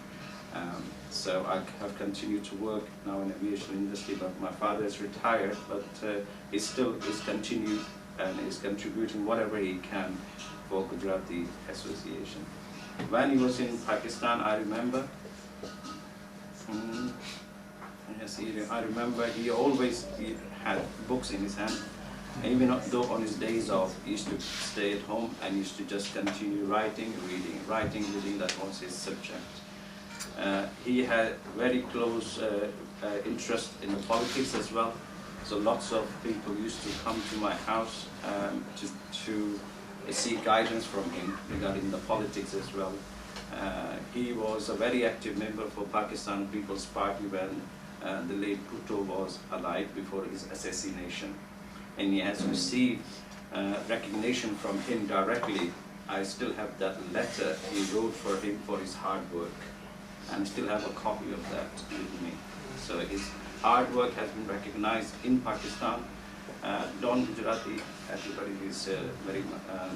So I have continued to work now in aviation industry, but my father is retired, but he still is continued and is contributing whatever he can for Gujarati Association. When he was in Pakistan, I remember, I remember he always had books in his hand. And even though on his days off, he used to stay at home and used to just continue writing, reading, that was his subject. He had very close interest in the politics as well. So lots of people used to come to my house to seek guidance from him regarding the politics as well. He was a very active member for Pakistan People's Party when the late Bhutto was alive before his assassination. And he has received recognition from him directly. I still have that letter he wrote for him for his hard work, and I still have a copy of that with me. So his hard work has been recognized in Pakistan. Don Gujarati, everybody is very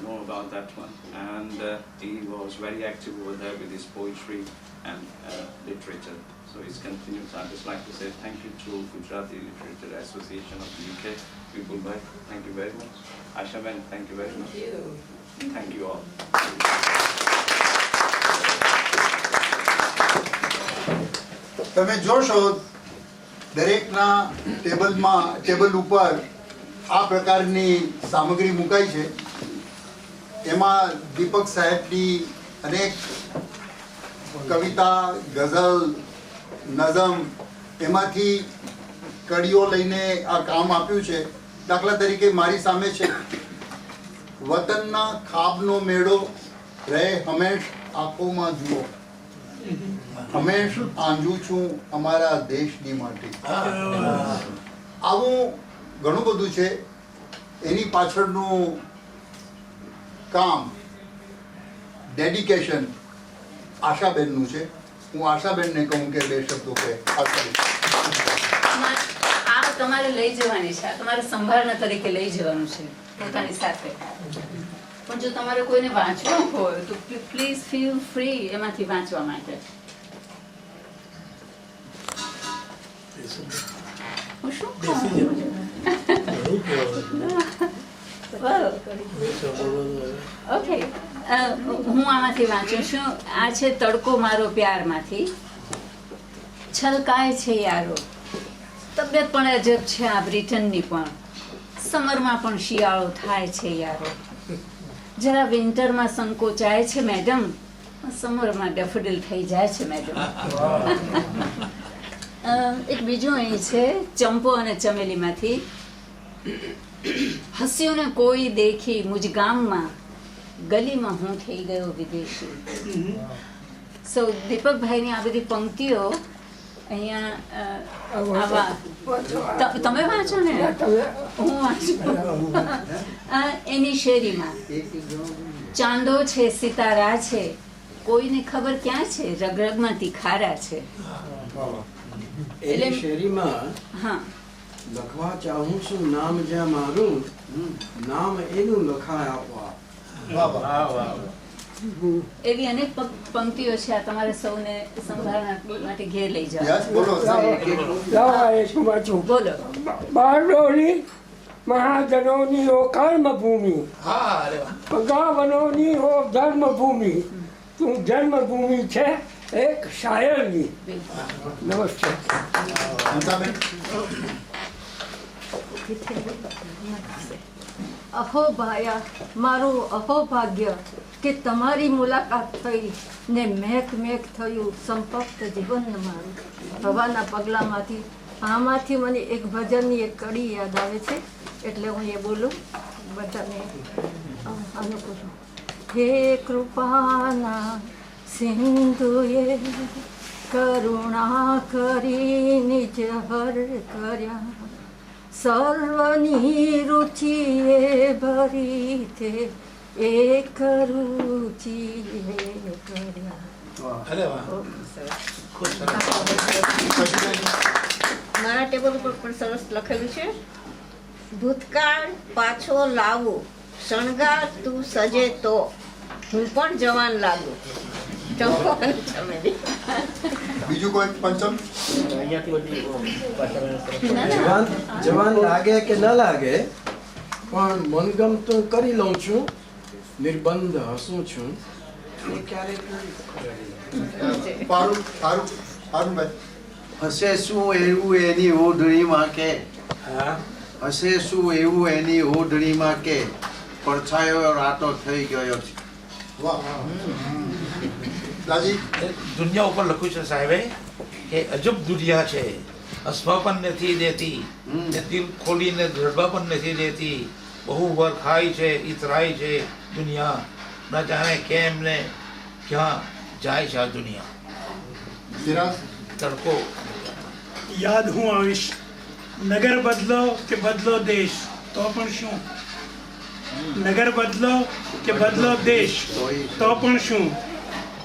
know about that one, and he was very active over there with his poetry and literature. So he's continued. So I'd just like to say thank you to Gujarati Literature Association of the UK. People, thank you very much. Ashaben, thank you very much. Thank you all. તમે જોશો દરેકના ટેબલ ઉપર આ પ્રકારની સામગ્રી મુકાઈ છે. એમાં દીપક સાહેબની અનેક કવિતા, ગઝલ, નઝમ એમાંથી કડીઓ લઈને આ કામ આપ્યું છે. દાખલા તરીકે મારી સામે છે, વતનના ખાબનો મેળો રહે હંમેશ આંખોમાં જુઓ, હંમેશ આંજુ છું અમારા દેશની માટી. આવું ઘણું બધું છે. એની પાછળનું કામ, ડેડિકેશન આશાબેનનું છે. હું આશાબેનને કહું કે બે શબ્દો કહે. આ તમારે લઈ જવાની છે, તમારે સંભાળના તરીકે લઈ જવાનું છે પોતાની સાથે. પણ જો તમારે કોઈને વાંચવું હોય તો પ્લીઝ ફીલ ફ્રી એમાંથી વાંચવા માટે. હું શું ઓકે, હું આમાંથી વાંચું છું. આ છે તડકો મારો પ્યારમાંથી. છલકાય છે યારો, તબિયત પણ અજબ છે આ બ્રિટનની પણ. સમરમાં પણ શિયાળો થાય છે યારો. જરા વિન્ટરમાં સંકોચાય છે મેડમ, સમરમાં ડેફોડિલ થઈ જાય છે મેડમ. એક બીજું અહીં છે ચંપો અને ચમેલીમાંથી. હસ્યું ને કોઈ દેખી મુજ ગામમાં, ગલીમાં હું થઈ ગયો વિદેશી. સો દીપકભાઈની આ બધી પંક્તિઓ અહીંયા તમે વાંચો ને, હું વાંચું. એની શેરીમાં ચાંદો છે, સિતારા છે, કોઈને ખબર ક્યાં છે, રગરગમાં તિખારા છે. એની શેરીમાં હા, લખવા ચાહું છું નામ જ્યાં મારું, નામ એનું લખાય આપવા. એવી અનેક પંક્તિઓ છે. આ તમારે સૌને સંભાળવા માટે ઘેર લઈ જાઓ. બોલો. બોલો. બારડોલી મહાજનોની હો કર્મભૂમિ, હા, અરે વાહ. પગાવનોની હો ધર્મભૂમિ, તું જન્મભૂમિ છે એક શાયરની. નમસ્તે. મમતાબેન, અહો ભાયા, મારું અહોભાગ્ય કે તમારી મુલાકાત થઈ ને મેઘ થયું સંપક્ત જીવન મારું. હવાના પગલામાંથી આમાંથી મને એક ભજનની એક કડી યાદ આવે છે, એટલે હું એ બોલું બધાને અનુકૂળ. હે કૃપાના સિંધુએ કરુણા કરી નિજ હર કર્યા, સર્વની રુચિએ ભરી તે એક રુચિએ કર્યા. અરે વાહ. મારા ટેબલ ઉપર પણ સરસ લખેલું છે, ભૂતકાળ પાછો લાવો, શણગાર તું સજે તો હું પણ જવાન લાગુ. બીજું કોઈ પંચમ? જવાન લાગે કે ન લાગે, પણ મનગમતું કરી લઉં છું, નિર્બંધ હસું છું. એ ક્યારેક હશે શું એવું એની ઓઢણીમાં કે, હશે શું એવું એની ઓઢણીમાં કે, પડછાયો રાતો થઈ ગયો છે. દુનિયા ઉપર લખ્યું છે સાહેબે કે અજબ દુનિયા છે, હસવા પણ નથી દેતી ને દિલ ખોલીને રડવા પણ નથી દેતી, બહુ વાર ખાય છે, ઇતરાય છે દુનિયા, ન જાણે કેમ ને ક્યાં જાય છે આ દુનિયા. તડકો. યાદ હું આવીશ, નગર બદલો કે બદલો દેશ તો પણ શું, નગર બદલો કે બદલો દેશ તો પણ શું,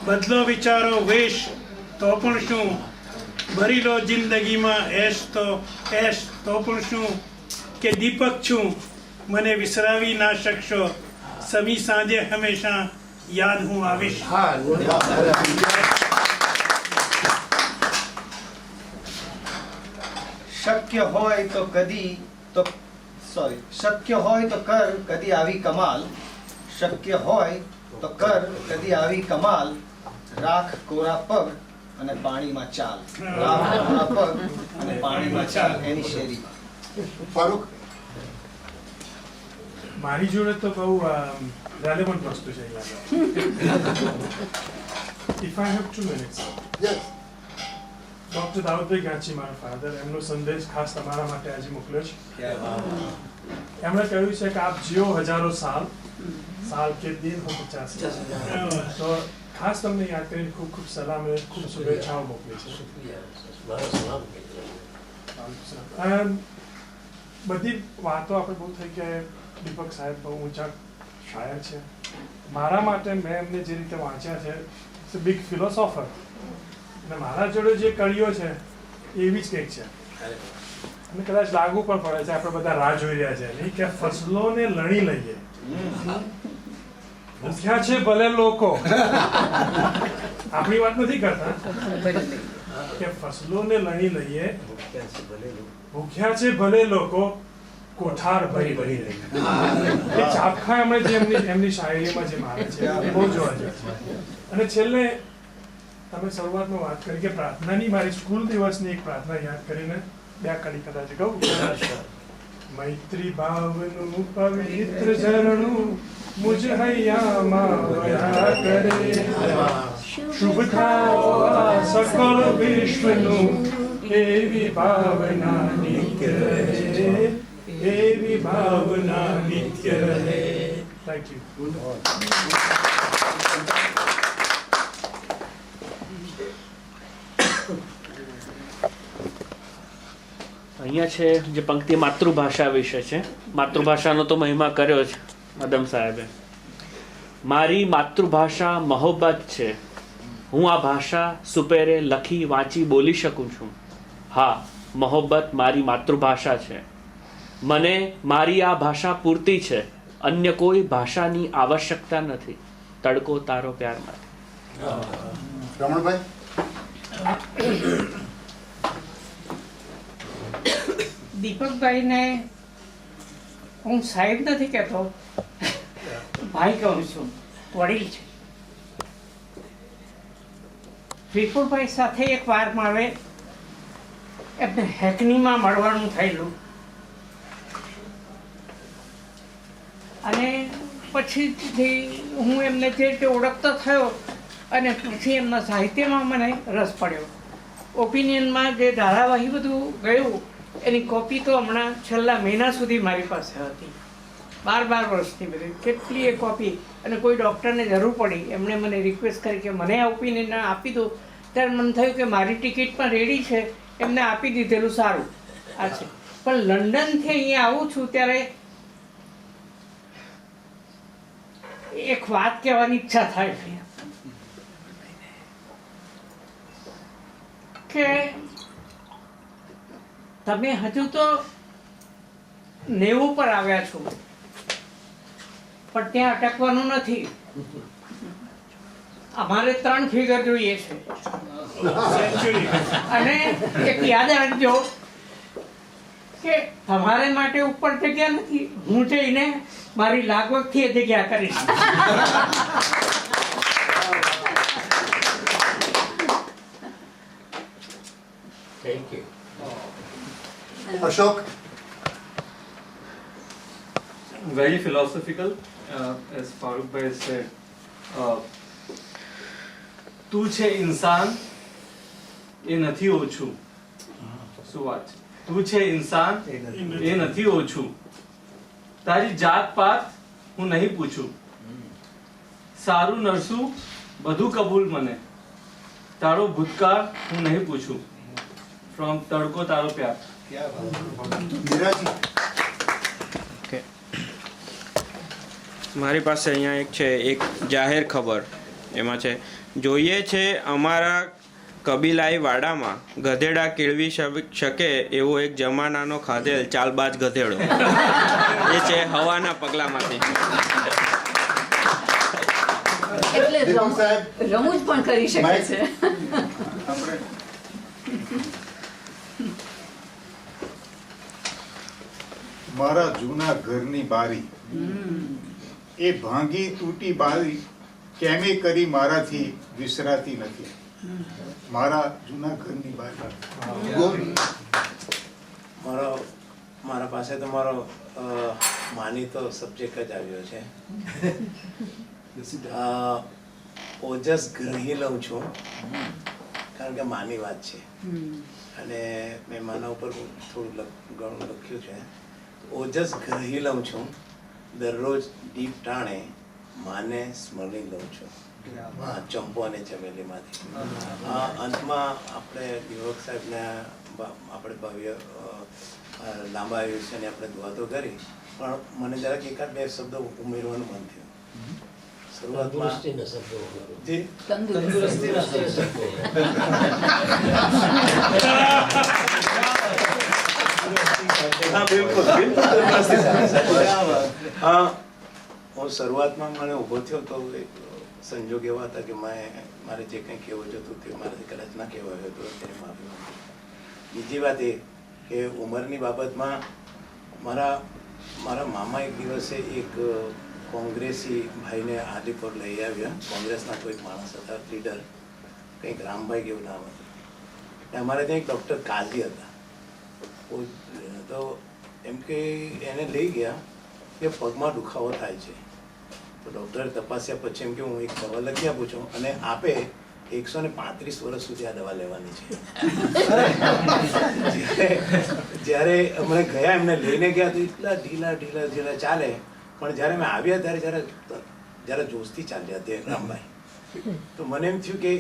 બદલો વિચારો વેશ તો પણ શું, ભરી લો જિંદગીમાં એશ તો પણ શું, કે દીપક છું મને વિસરાવી ના શકશો, સમી સાંજે હંમેશા યાદ હું આવીશ. શક્ય હોય તો શક્ય હોય તો કર કદી આવી કમાલ, શક્ય હોય તો કર કદી આવી કમાલ, રાખ કોરા પગ અને પાણીમાં ચાલ, રાખ કોરા પગ અને પાણીમાં ચાલ, એની શેરી. ફારૂક, મારી જોડે તો બહુ રેલેવન્ટ વસ્તુ છે. If I have 2 minutes. Yes. Doctor Daudbhai Ganchi, મારા ફાધર, એમનો સંદેશ ખાસ તમારા માટે આજે મોકલ્યો છે. એમણે કહ્યું છે કે આપ જીઓ હજારો સાલ, સાલ કે દિન હો 50. તો ખાસ તમને યાદ કરીને ખૂબ ખૂબ સલામ અને ખૂબ શુભેચ્છાઓ મોકલી છે. બધી વાતો આપણે બહુ થઈ કે દીપક સાહેબ બહુ ઊંચા શાયર છે. મારા માટે મેં એમને જે રીતે વાંચ્યા છે, ઇટ્સ અ બિગ ફિલોસોફર, અને મારા જોડે જે કડીઓ છે એવી જ કંઈક છે, અને કદાચ લાગુ પણ પડે છે. આપણે બધા રાહ જોઈ રહ્યા છે નહીં કે ફસલોને લણી લઈએ, ભૂખ્યા છે ભલે લોકો, આપણી વાત નથી કરતા કે ફસલોને લણી લઈએ, ભૂખ્યા છે ભલે લોકો, કોઠાર ભરી ભરી લઈએ. એ ચાપખા એમણે જે એમની શાયરીમાં જે મારે છે એ બહુ જોવા જાય છે. અને છેલ્લે તમે શરૂઆતમાં વાત કરી કે પ્રાર્થનાની, મારી સ્કૂલ દિવસની એક પ્રાર્થના યાદ કરીને 2 કડી કદાચ કહું. મૈત્રી ભાવનું પવિત્ર ઝરણું મુજ હૈયામાં વહ્યા કરે, શુભ થાઓ આ સકળ વિશ્વનું, એવી ભાવના નિત્ય રહે, એવી ભાવના નિત્ય રહે. Thank you. અહીંયા છે જે પંક્તિ માતૃભાષા વિશે છે. માતૃભાષાનો તો મહિમા કર્યો છે આદમ સાહેબે. મારી માતૃભાષા મહોબ્બત છે, હું આ ભાષા સુપેરે લખી વાંચી બોલી શકું છું. હા, મહોબ્બત મારી માતૃભાષા છે. મને મારી આ ભાષા પૂરતી છે, અન્ય કોઈ ભાષાની આવશ્યકતા નથી. તડકો તારો પ્યારમાંથી. રમણભાઈ, દીપકભાઈને હું સાહેબ નથી કહેતો, ભાઈ કહું છું, વડીલ છે. વિપુલભાઈ સાથે એક વાર મારે એમને હેકનીમાં મળવાનું થયેલું અને પછી હું એમને જે રીતે ઓળખતો થયો અને પછી એમના સાહિત્યમાં મને રસ પડ્યો. ઓપિનિયનમાં જે ધારાવાહી બધું ગયું એની કોપી તો હમણાં છેલ્લા મહિના સુધી મારી પાસે હતી, 12 વર્ષની બધી કેટલી એ કોપી. અને કોઈ ડૉક્ટરને જરૂર પડી, એમણે મને રિક્વેસ્ટ કરી કે મને આ ઓપિનિયન આપી દો. ત્યારે મને થયું કે મારી ટિકિટ પણ રેડી છે, એમને આપી દીધેલું સારું આ છે. પણ લંડનથી અહીંયા આવું છું ત્યારે એક વાત કહેવાની ઈચ્છા થાય છે કે તમે હજુ તો 90 પર આવ્યા છો, પણ ત્યાં અટકવાનું નથી. અમારે 3 ફિગર જોઈએ છે. અને એક યાદ રાખજો કે તમારે માટે ઉપર જગ્યા નથી, હું જઈને મારી લાગવગથી એ જગ્યા કરીશ. Thank you. Ashok? Very philosophical, as Farooq bhai said. તું છે ઇન્સાન એ નથી ઓછું. શું વાત છે? તું છે ઇન્સાન એ નથી ઓછું. તારી જાત પાત હું નહીં પૂછું. સારું નરસું બધું કબૂલ મને. તારો ભૂતકાળ હું નહીં પૂછું. ફ્રોમ તડકો તારો પ્યાર. મારી પાસે અહીંયા એક છે, એક જાહેર ખબર. એમાં છે, જોઈએ છે અમારા કબીલાઈ વાડામાં ગધેડા કેળવી શકે એવો એક જમાનાનો ખાધેલ ચાલબાજ ગધેડો. એ છે હવાના પગલામાંથી. એટલે રમૂજ પણ કરી શકે છે. મારા જૂના ઘરની બારી, એ ભાંગી તૂટી બારી કેમે કરી મારાથી વિસરાતી નથી. મારા જૂના ઘરની બારી. મારા પાસે તો મારો માનીતો સબ્જેક્ટ જ આવ્યો છે. ઓજસ ગ્રહી લઉં છું કારણ કે માની વાત છે અને મેં માના ઉપર થોડું ઘણું લખ્યું છે. ઓજસ ગ્રહી લઉં છું, દરરોજ દીપ ટાણે માને સ્મરણી લઉં છું. ચંપો અને ચમેલીમાંથી. અંતમાં આપણે દીવક સાહેબને આપણે ભવ્ય લાંબા આયુષ્યની આપણે દુઆ તો કરી, પણ મને જરાક એકાદ બે શબ્દો ઉમેરવાનું મન થયું. તંદુરસ્તીના શબ્દો. જી, તંદુરસ્તીના શબ્દો. હા, બિલકુલ. હું શરૂઆતમાં મને ઊભો થયો તો સંજોગ એવા હતા કે મારે જે કંઈ કહેવું જોતું તે મારાથી કદાચ ના કહેવાયું હતું, તેને માફી માંગુ. બીજી વાત એ કે ઉંમરની બાબતમાં મારા મામા એક દિવસે એક કોંગ્રેસી ભાઈને આદિપુર લઈ આવ્યા. કોંગ્રેસના કોઈ માણસ હતા, લીડર, કંઈક રામભાઈ એવું નામ હતું. અમારે ત્યાં એક ડૉક્ટર કાઝી હતા. તો એમ કે એને લઈ ગયા કે પગમાં દુખાવો થાય છે. તો ડૉક્ટરે તપાસ્યા પછી એમ કે હું એક દવા લખી આપું છું અને આપે 135 વર્ષ સુધી આ દવા લેવાની છે. જ્યારે અમે ગયા, એમને લઈને ગયા તો એટલા ઢીલા ચાલે, પણ જ્યારે અમે આવ્યા ત્યારે જ્યારે જોશથી ચાલ્યા તે રામભાઈ. તો મને એમ થયું કે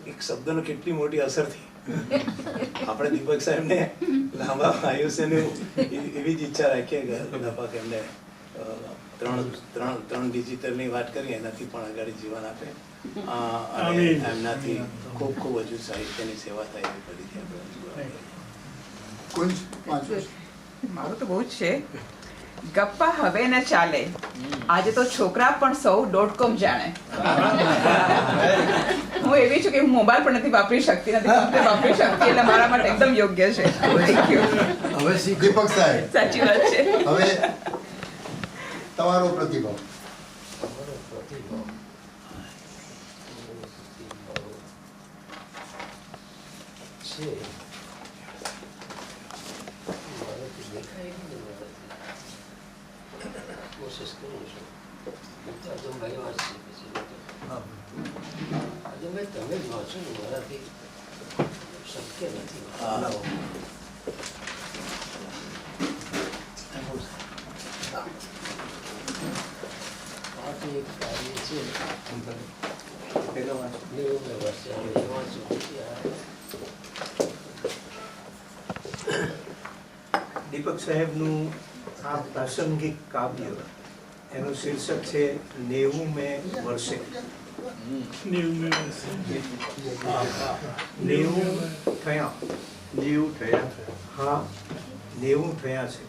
એક શબ્દનો કેટલી મોટી અસર થઈ. આપણે દીપક સાહેબને લાંબા આયુષ્યની એવી જ ઈચ્છા રાખીએ કે લગભગ એમને 3 ડિજિટલની વાત કરીએ, એનાથી પણ આગળ જીવન આપે અને એમનાથી ખૂબ ખૂબ હજુ સાહિત્યની સેવા થાય એવી ફરીથી મારું તો બહુ જ છે. ગપ્પા હવે ન ચાલે, આજે તો છોકરા પણ સૌ .com જાણે. હું એવી છું કે હું મોબાઈલ પણ નથી વાપરી શકતી, કમ્પ્યુટર વાપરી શકતી, એટલે મારા માટે એકદમ યોગ્ય છે. હવે દીપક સાહેબ, સાચી વાત છે. હવે તમારો પ્રતિભાવ. અમારો પ્રતિભાવ છે મારાથી દેખાય નહીં ને મારાથી કોશિશ કરું છું. આદમભાઈ વાંચશે પછી આદમભાઈ તમે જ વાંચો ને મારાથી શક્ય નથી. આ એક કાર્ય છે દીપક સાહેબનું આ પ્રાસંગિક કાવ્ય એનું શીર્ષક છે 90 વર્ષે. 90 થયા. હા, 90 થયા છે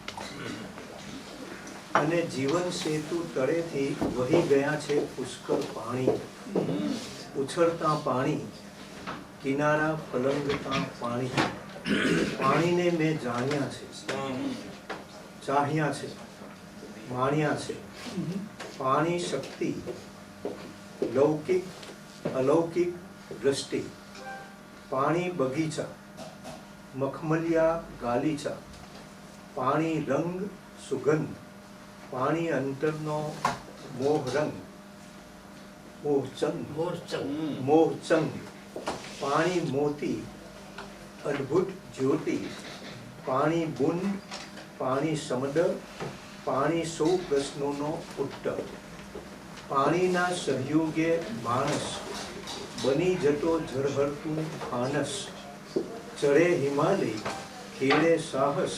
અને જીવન સેતુ તળેથી વહી ગયા છે પુષ્કળ પાણી. ઉછળતા પાણી, કિનારા ફલંગતા પાણી. પાણીને મેં જાણ્યા છે, ચાહ્યા છે, માણ્યા છે. પાણી શક્તિ, લૌકિક અલૌકિક દ્રષ્ટિ. પાણી બગીચા, મખમલિયા ગાલીચા. પાણી રંગ સુગંધ. પાણી અંતરનો મોહ રંગ, મોહચંદ. પાણી મોતી, અદ્ભુત જ્યોતિ. પાણી બુંદ, પાણી સમુદ્ર. પાણી સૌ પ્રશ્નોનો ઉત્તર. પાણીના સહયોગે માણસ બની જતો ઝળહળતું ફાનસ. ચડે હિમાલય, ખેડે સાહસ,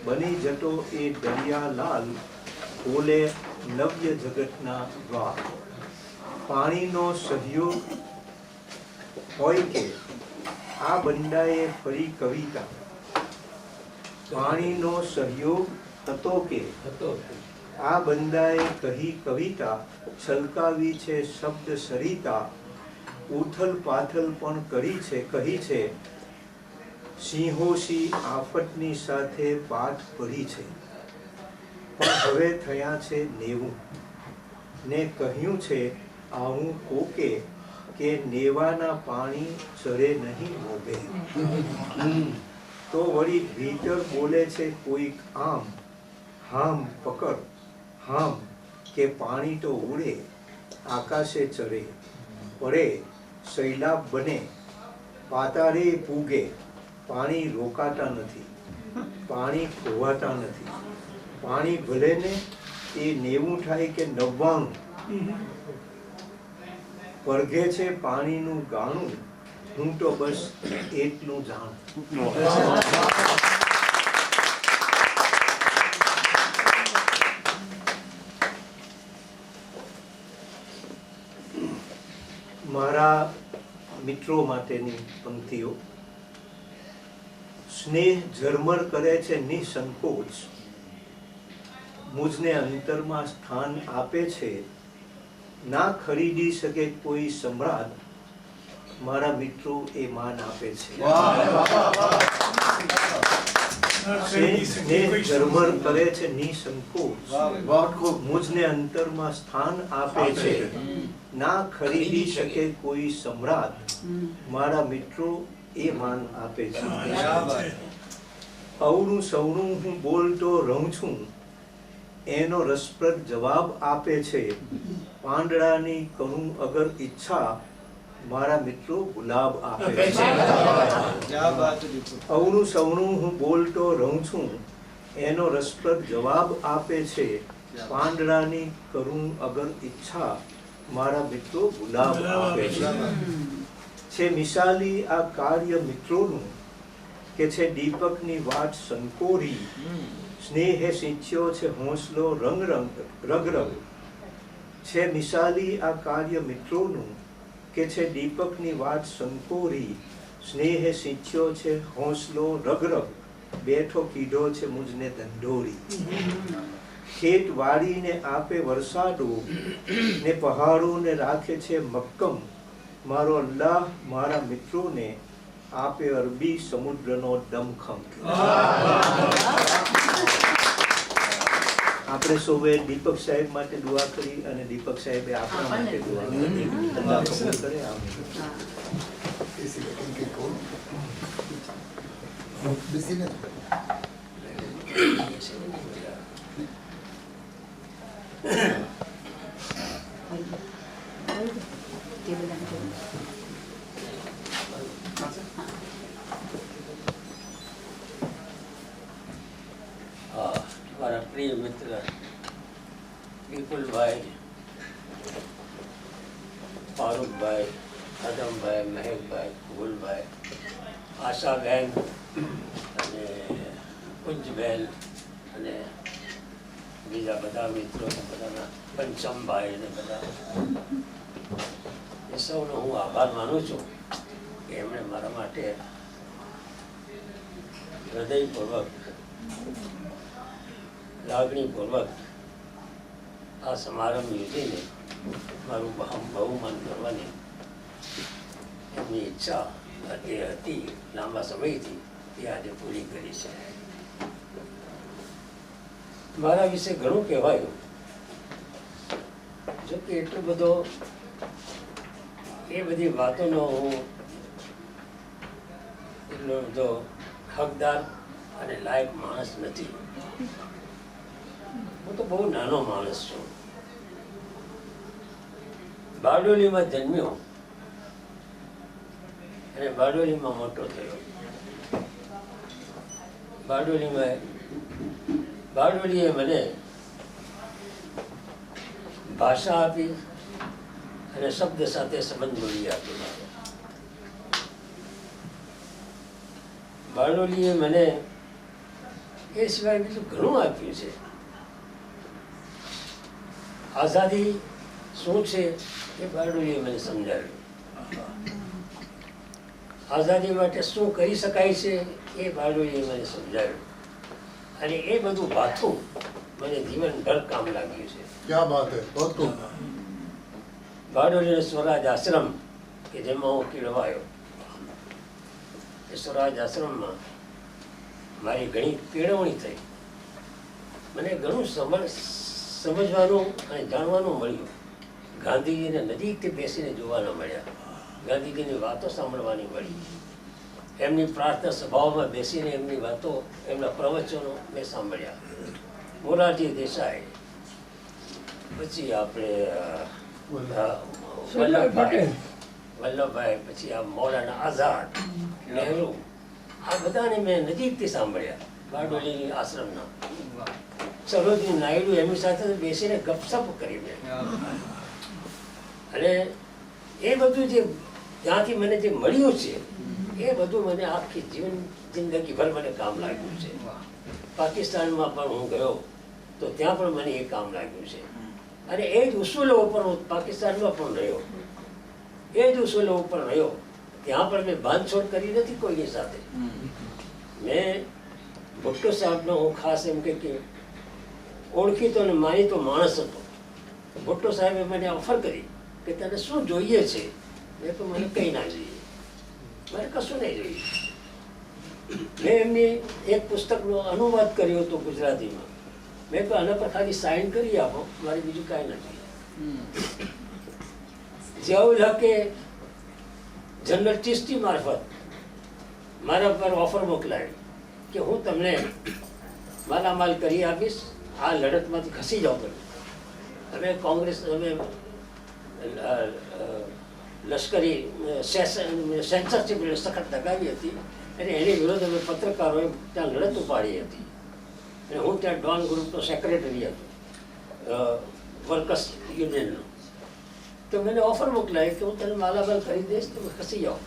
બની જતો એ દરિયા લાલ. બોલે નવ્ય જગતના દ્વાર. પાણીનો સહયોગ હોય કે આ બંડાએ ફરી કવિતા. પાણીનો સહયોગ હતો કે આ બંદાએ કહી કવિતા. છલકાવી છે શબ્દ સરિતા. ઉથલ પાથલ પણ કરી છે, કહી છે. સિંહોશી આફતની સાથે પાઠ પડી છે. પણ હવે થયા છે 90 ને કહ્યું છે આવું કોકે કે નેવાના પાણી ચરે નહીં મોભે. તો વળી ભીતર બોલે છે કોઈક આમ, હામ પકડ હામ, કે પાણી તો ઉડે આકાશે ચરે. પડે સૈલાબ બને પાતાળે પૂગે. પાણી રોકાતા નથી, પાણી ખોવાતા નથી. પાણી ભલે ને એ 90 થાય કે 99, પરઘે છે પાણીનું ગાણું. હું તો બસ એટલું જાણું. મારા મિત્રો માટેની પંક્તિઓ. સ્નેહ ઝરમર કરે છે નિસંકોચ. મુજને અંતરમાં સ્થાન આપે છે. ના ખરીદી શકે કોઈ સમ્રાટ. મારા મિત્રો એ માન આપે છે. સ્નેહ ઝરમર કરે છે નિસંકોચ. મુજને અંતરમાં સ્થાન આપે છે. ના ખરીદી શકે કોઈ સમ્રાટ. મારા મિત્રો એ માન આપે છે. અવળું સવળું હું બોલતો રહું છું, એનો રસપ્રદ જવાબ આપે છે. પાંદડાની કરું અગર ઈચ્છા, મારા મિત્રો ગુલાબ આપે છે. અવળું સવળું હું બોલતો રહું છું, એનો રસપ્રદ જવાબ આપે છે. પાંદડાની કરું અગર ઈચ્છા, મારા મિત્રો ગુલાબ આપે છે. મિસાલી આ કાર્ય મિત્રોનું કે છે દીપકની વાત સંકોરી. સ્નેહે સિંચ્યો છે હોંસલો રંગ રગ. છે મિસાલી આ કાર્ય મિત્રોનું કે છે દીપકની વાત સંકોરી. સ્નેહે સિંચ્યો છે હોંસલો રગ. બેઠો કીધો છે મુજને ધંધોરી. ખેત વાળીને આપે વરસાદો ને પહાડોને રાખે છે મક્કમ. મારો અલ્લાહ મારા મિત્રોને આપે અરબી સમુદ્રનો દમખમ. આપણે આપણે સૌએ દીપક સાહેબ માટે દુઆ કરી અને દીપક સાહેબે આપણા માટે દુઆ કરી. અલ્લાહ કબૂલ કરે. આમીન. મારા પ્રિય મિત્ર વિપુલભાઈ, ફારૂકભાઈ, આદમભાઈ, મહેકભાઈ, કુબુલભાઈ, આશાબેન અને કુંજબેન અને બીજા બધા મિત્રો બધાના પંચમભાઈ અને બધા એ સૌનો હું આભાર માનું છું કે એમણે મારા માટે હૃદયપૂર્વક લાગણીપૂર્વક આ સમારંભ યોજીને મારું બહુમાન કરવાની એમની ઈચ્છા એ હતી લાંબા સમયથી, એ આજે પૂરી કરી છે. મારા વિશે ઘણું કહેવાયું, જો કે એટલો બધો એ બધી વાતોનો હું એટલો બધો હકદાર અને લાયક માણસ નથી. હું તો બહુ નાનો માણસ છું. બારડોલીમાં જન્મ્યો અને બારડોલીમાં મોટો થયો. બારડોલીએ મને ભાષા આપી અને શબ્દ સાથે સંબંધ બોલી આપી. બારડોલીએ મને એ સિવાય બીજું ઘણું આપ્યું છે. આઝાદી શું છે એ બારડોલીએ મને સમજાવ્યું. આઝાદી માટે શું કરી શકાય છે એ બારડોલીએ મને સમજાવ્યું. અને એ બધું ભાથું મને જીવનભર કામ લાગ્યું છે. ક્યાં વાત હે, ભાથું. બારડોલીનો સ્વરાજ આશ્રમ કે જેમાં હું કેળવાયો, એ સ્વરાજ આશ્રમમાં મારી ઘણી કેળવણી થઈ. મને ઘણું સમજવાનું અને જાણવાનું મળ્યું. ગાંધીજીને નજીકથી બેસીને જોવાના મળ્યા, ગાંધીજીની વાતો સાંભળવાની મળી, એમની પ્રાર્થના સભાઓમાં બેસીને એમની વાતો, એમના પ્રવચનો મેં સાંભળ્યા. મોરારજી દેસાઈ, પછી આપણે વલ્લભભાઈ, પછી આ મૌલાના આઝાદ, નહેરુ, આ બધાને મેં નજીકથી સાંભળ્યા. બારડોલીની આશ્રમના સરોજની નાયડુ એમની સાથે બેસીને ગપસપ કરી મેં. અને એ બધું જે ત્યાંથી મને જે મળ્યું છે એ બધું મને આખી જિંદગીભર મને કામ લાગ્યું છે. પાકિસ્તાનમાં પણ હું ગયો તો ત્યાં પણ મને એ કામ લાગ્યું છે. અને એ જ ઉસૂલો ઉપર હું પાકિસ્તાનમાં પણ રહ્યો, એ જ ઉસૂલો ઉપર રહ્યો. ત્યાં પણ મેં બાંધછોડ કરી નથી કોઈની સાથે. મેં ભુટ્ટો સાહેબનો હું ખાસ એમ કે ઓળખીતો અને માનીતો માણસ હતો. ભુટ્ટો સાહેબે મને ઓફર કરી કે તને શું જોઈએ છે? મેં તો મને કંઈ ના જોઈએ, મારે કશું નહીં જોઈએ. મેં એમની એક પુસ્તકનો અનુવાદ કર્યો હતો ગુજરાતીમાં. મેં તો આના પર ખાલી સાઇન કરી આપો, મારે બીજું કાંઈ નથી. જિયાઉલ હકે જનરલ ચિશ્તી મારફત મારા પર ઓફર મોકલાવી કે હું તમને માલામાલ કરી આપીશ, આ લડતમાંથી ખસી જાઓ તમે. અમે કોંગ્રેસ, અમે લશ્કરી સેન્સરશીપ સખત લગાવી હતી અને એની વિરુદ્ધ અમે પત્રકારોએ ત્યાં લડત ઉપાડી હતી. અને હું ત્યાં ડોન ગ્રુપનો સેક્રેટરી હતો, વર્કર્સ યુનિયનનો. તો મને ઓફર મોકલાવી કે હું તને માલામાલ કરી દઈશ, તમે ખસી જાઓ.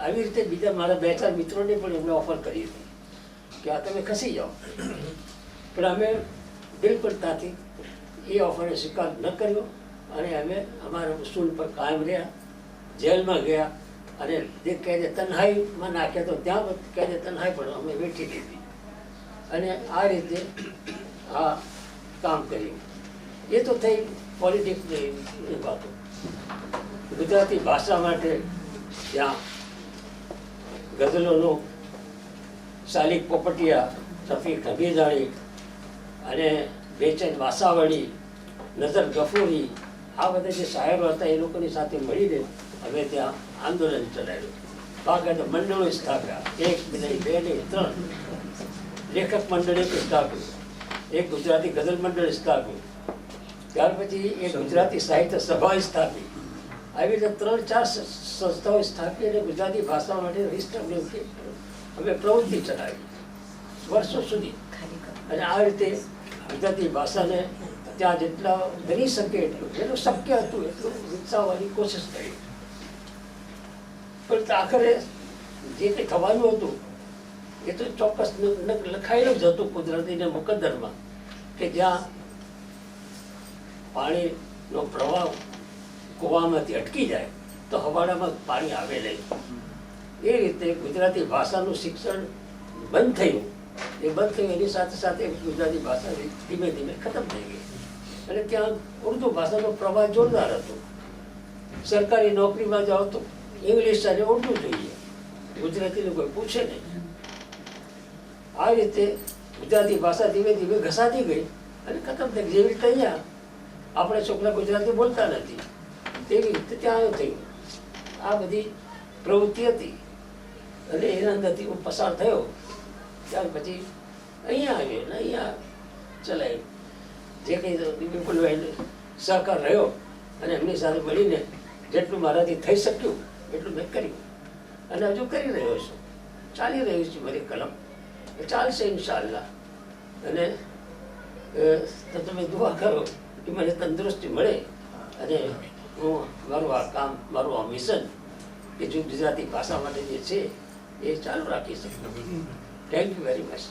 આવી રીતે બીજા મારા 2-4 મિત્રોને પણ એમને ઓફર કરી હતી કે આ તમે ખસી જાઓ. પણ અમે બિલકુલ ત્યાંથી એ ઓફરને સ્વીકાર ન કર્યો અને અમે અમારા ઉસૂલ પર કાયમ રહ્યા. જેલમાં ગયા અને જે કેદે તન્હાઈમાં નાખ્યા તો ત્યાં કેદે તન્હાઈ પણ અમે વેઠી લીધી અને આ રીતે આ કામ કર્યું. એ તો થઈ પોલિટિક્સની વાતો. ગુજરાતી ભાષા માટે ત્યાં ગઝલોનું સાલિક પોપટિયા, શફીક હમીદાણી અને બેચેન વાસાવળી, નઝર ગફુરી, આ બધા જે શાયરો હતા એ લોકોની સાથે મળીને અમે ત્યાં આંદોલન ચલાવ્યું. બાકાયદા મંડળો સ્થાપ્યા, 1 નહીં 2 નહીં 3 લેખક મંડળ એક સ્થાપ્યું, એક ગુજરાતી ગઝલ મંડળ સ્થાપ્યું, ત્યાર પછી એક ગુજરાતી સાહિત્ય સભા સ્થાપી. આવી રીતે 3-4 સંસ્થાઓ સ્થાપી અને ગુજરાતી ભાષા માટે અમે પ્રવૃત્તિ ચલાવી વર્ષો સુધી. અને આ રીતે ગુજરાતી ભાષાને ત્યાં જેટલા બની શકે એટલું, જેટલું શક્ય હતું એટલું વિકસાવવાની કોશિશ કરી. પણ આખરે જે કંઈ થવાનું હતું એ તો ચોક્કસ લખાયેલું જ હતું કુદરતીને મુકદ્દરમાં, કે જ્યાં પાણીનો પ્રવાહ કૂવામાંથી અટકી જાય તો હવાડામાં પાણી આવે નહીં. એ રીતે ગુજરાતી ભાષાનું શિક્ષણ બંધ થયું. એ બંધ થયું એની સાથે સાથે ગુજરાતી ભાષા ધીમે ધીમે ખતમ થઈ ગઈ. અને ત્યાં ઉર્દુ ભાષાનો પ્રવાહ જોરદાર હતો. સરકારી નોકરીમાં જાઓ તો ઇંગ્લિશ અને ઉર્દુ જોઈએ, ગુજરાતીને કોઈ પૂછે નહીં. આ રીતે ગુજરાતી ભાષા ધીમે ધીમે ઘસાતી ગઈ અને ખતમ થઈ ગઈ. જેવી રીતે અહીંયા આપણે છોકરા ગુજરાતી બોલતા નથી, તેવી રીતે ત્યાં થયું. આ બધી પ્રવૃત્તિ હતી અને એના અંદરથી હું પસાર થયો. ત્યાર પછી અહીંયા આવ્યો અને અહીંયા ચલાવ્યું. જે કંઈ વિપુલભાઈને સહકાર રહ્યો અને એમની સાથે મળીને જેટલું મારાથી થઈ શક્યું એટલું મેં કર્યું અને હજુ કરી રહ્યો છું. ચાલી રહ્યું છું મારી કલમ, ચાલશે ઇન્શાઅલ્લાહ. અને તમે દુઆ કરો કે મને તંદુરસ્તી મળે અને હું મારું આ કામ, મારું આ મિશન કે જો ગુજરાતી ભાષા માટે જે છે એ ચાલુ રાખી શકું. Thank you very much.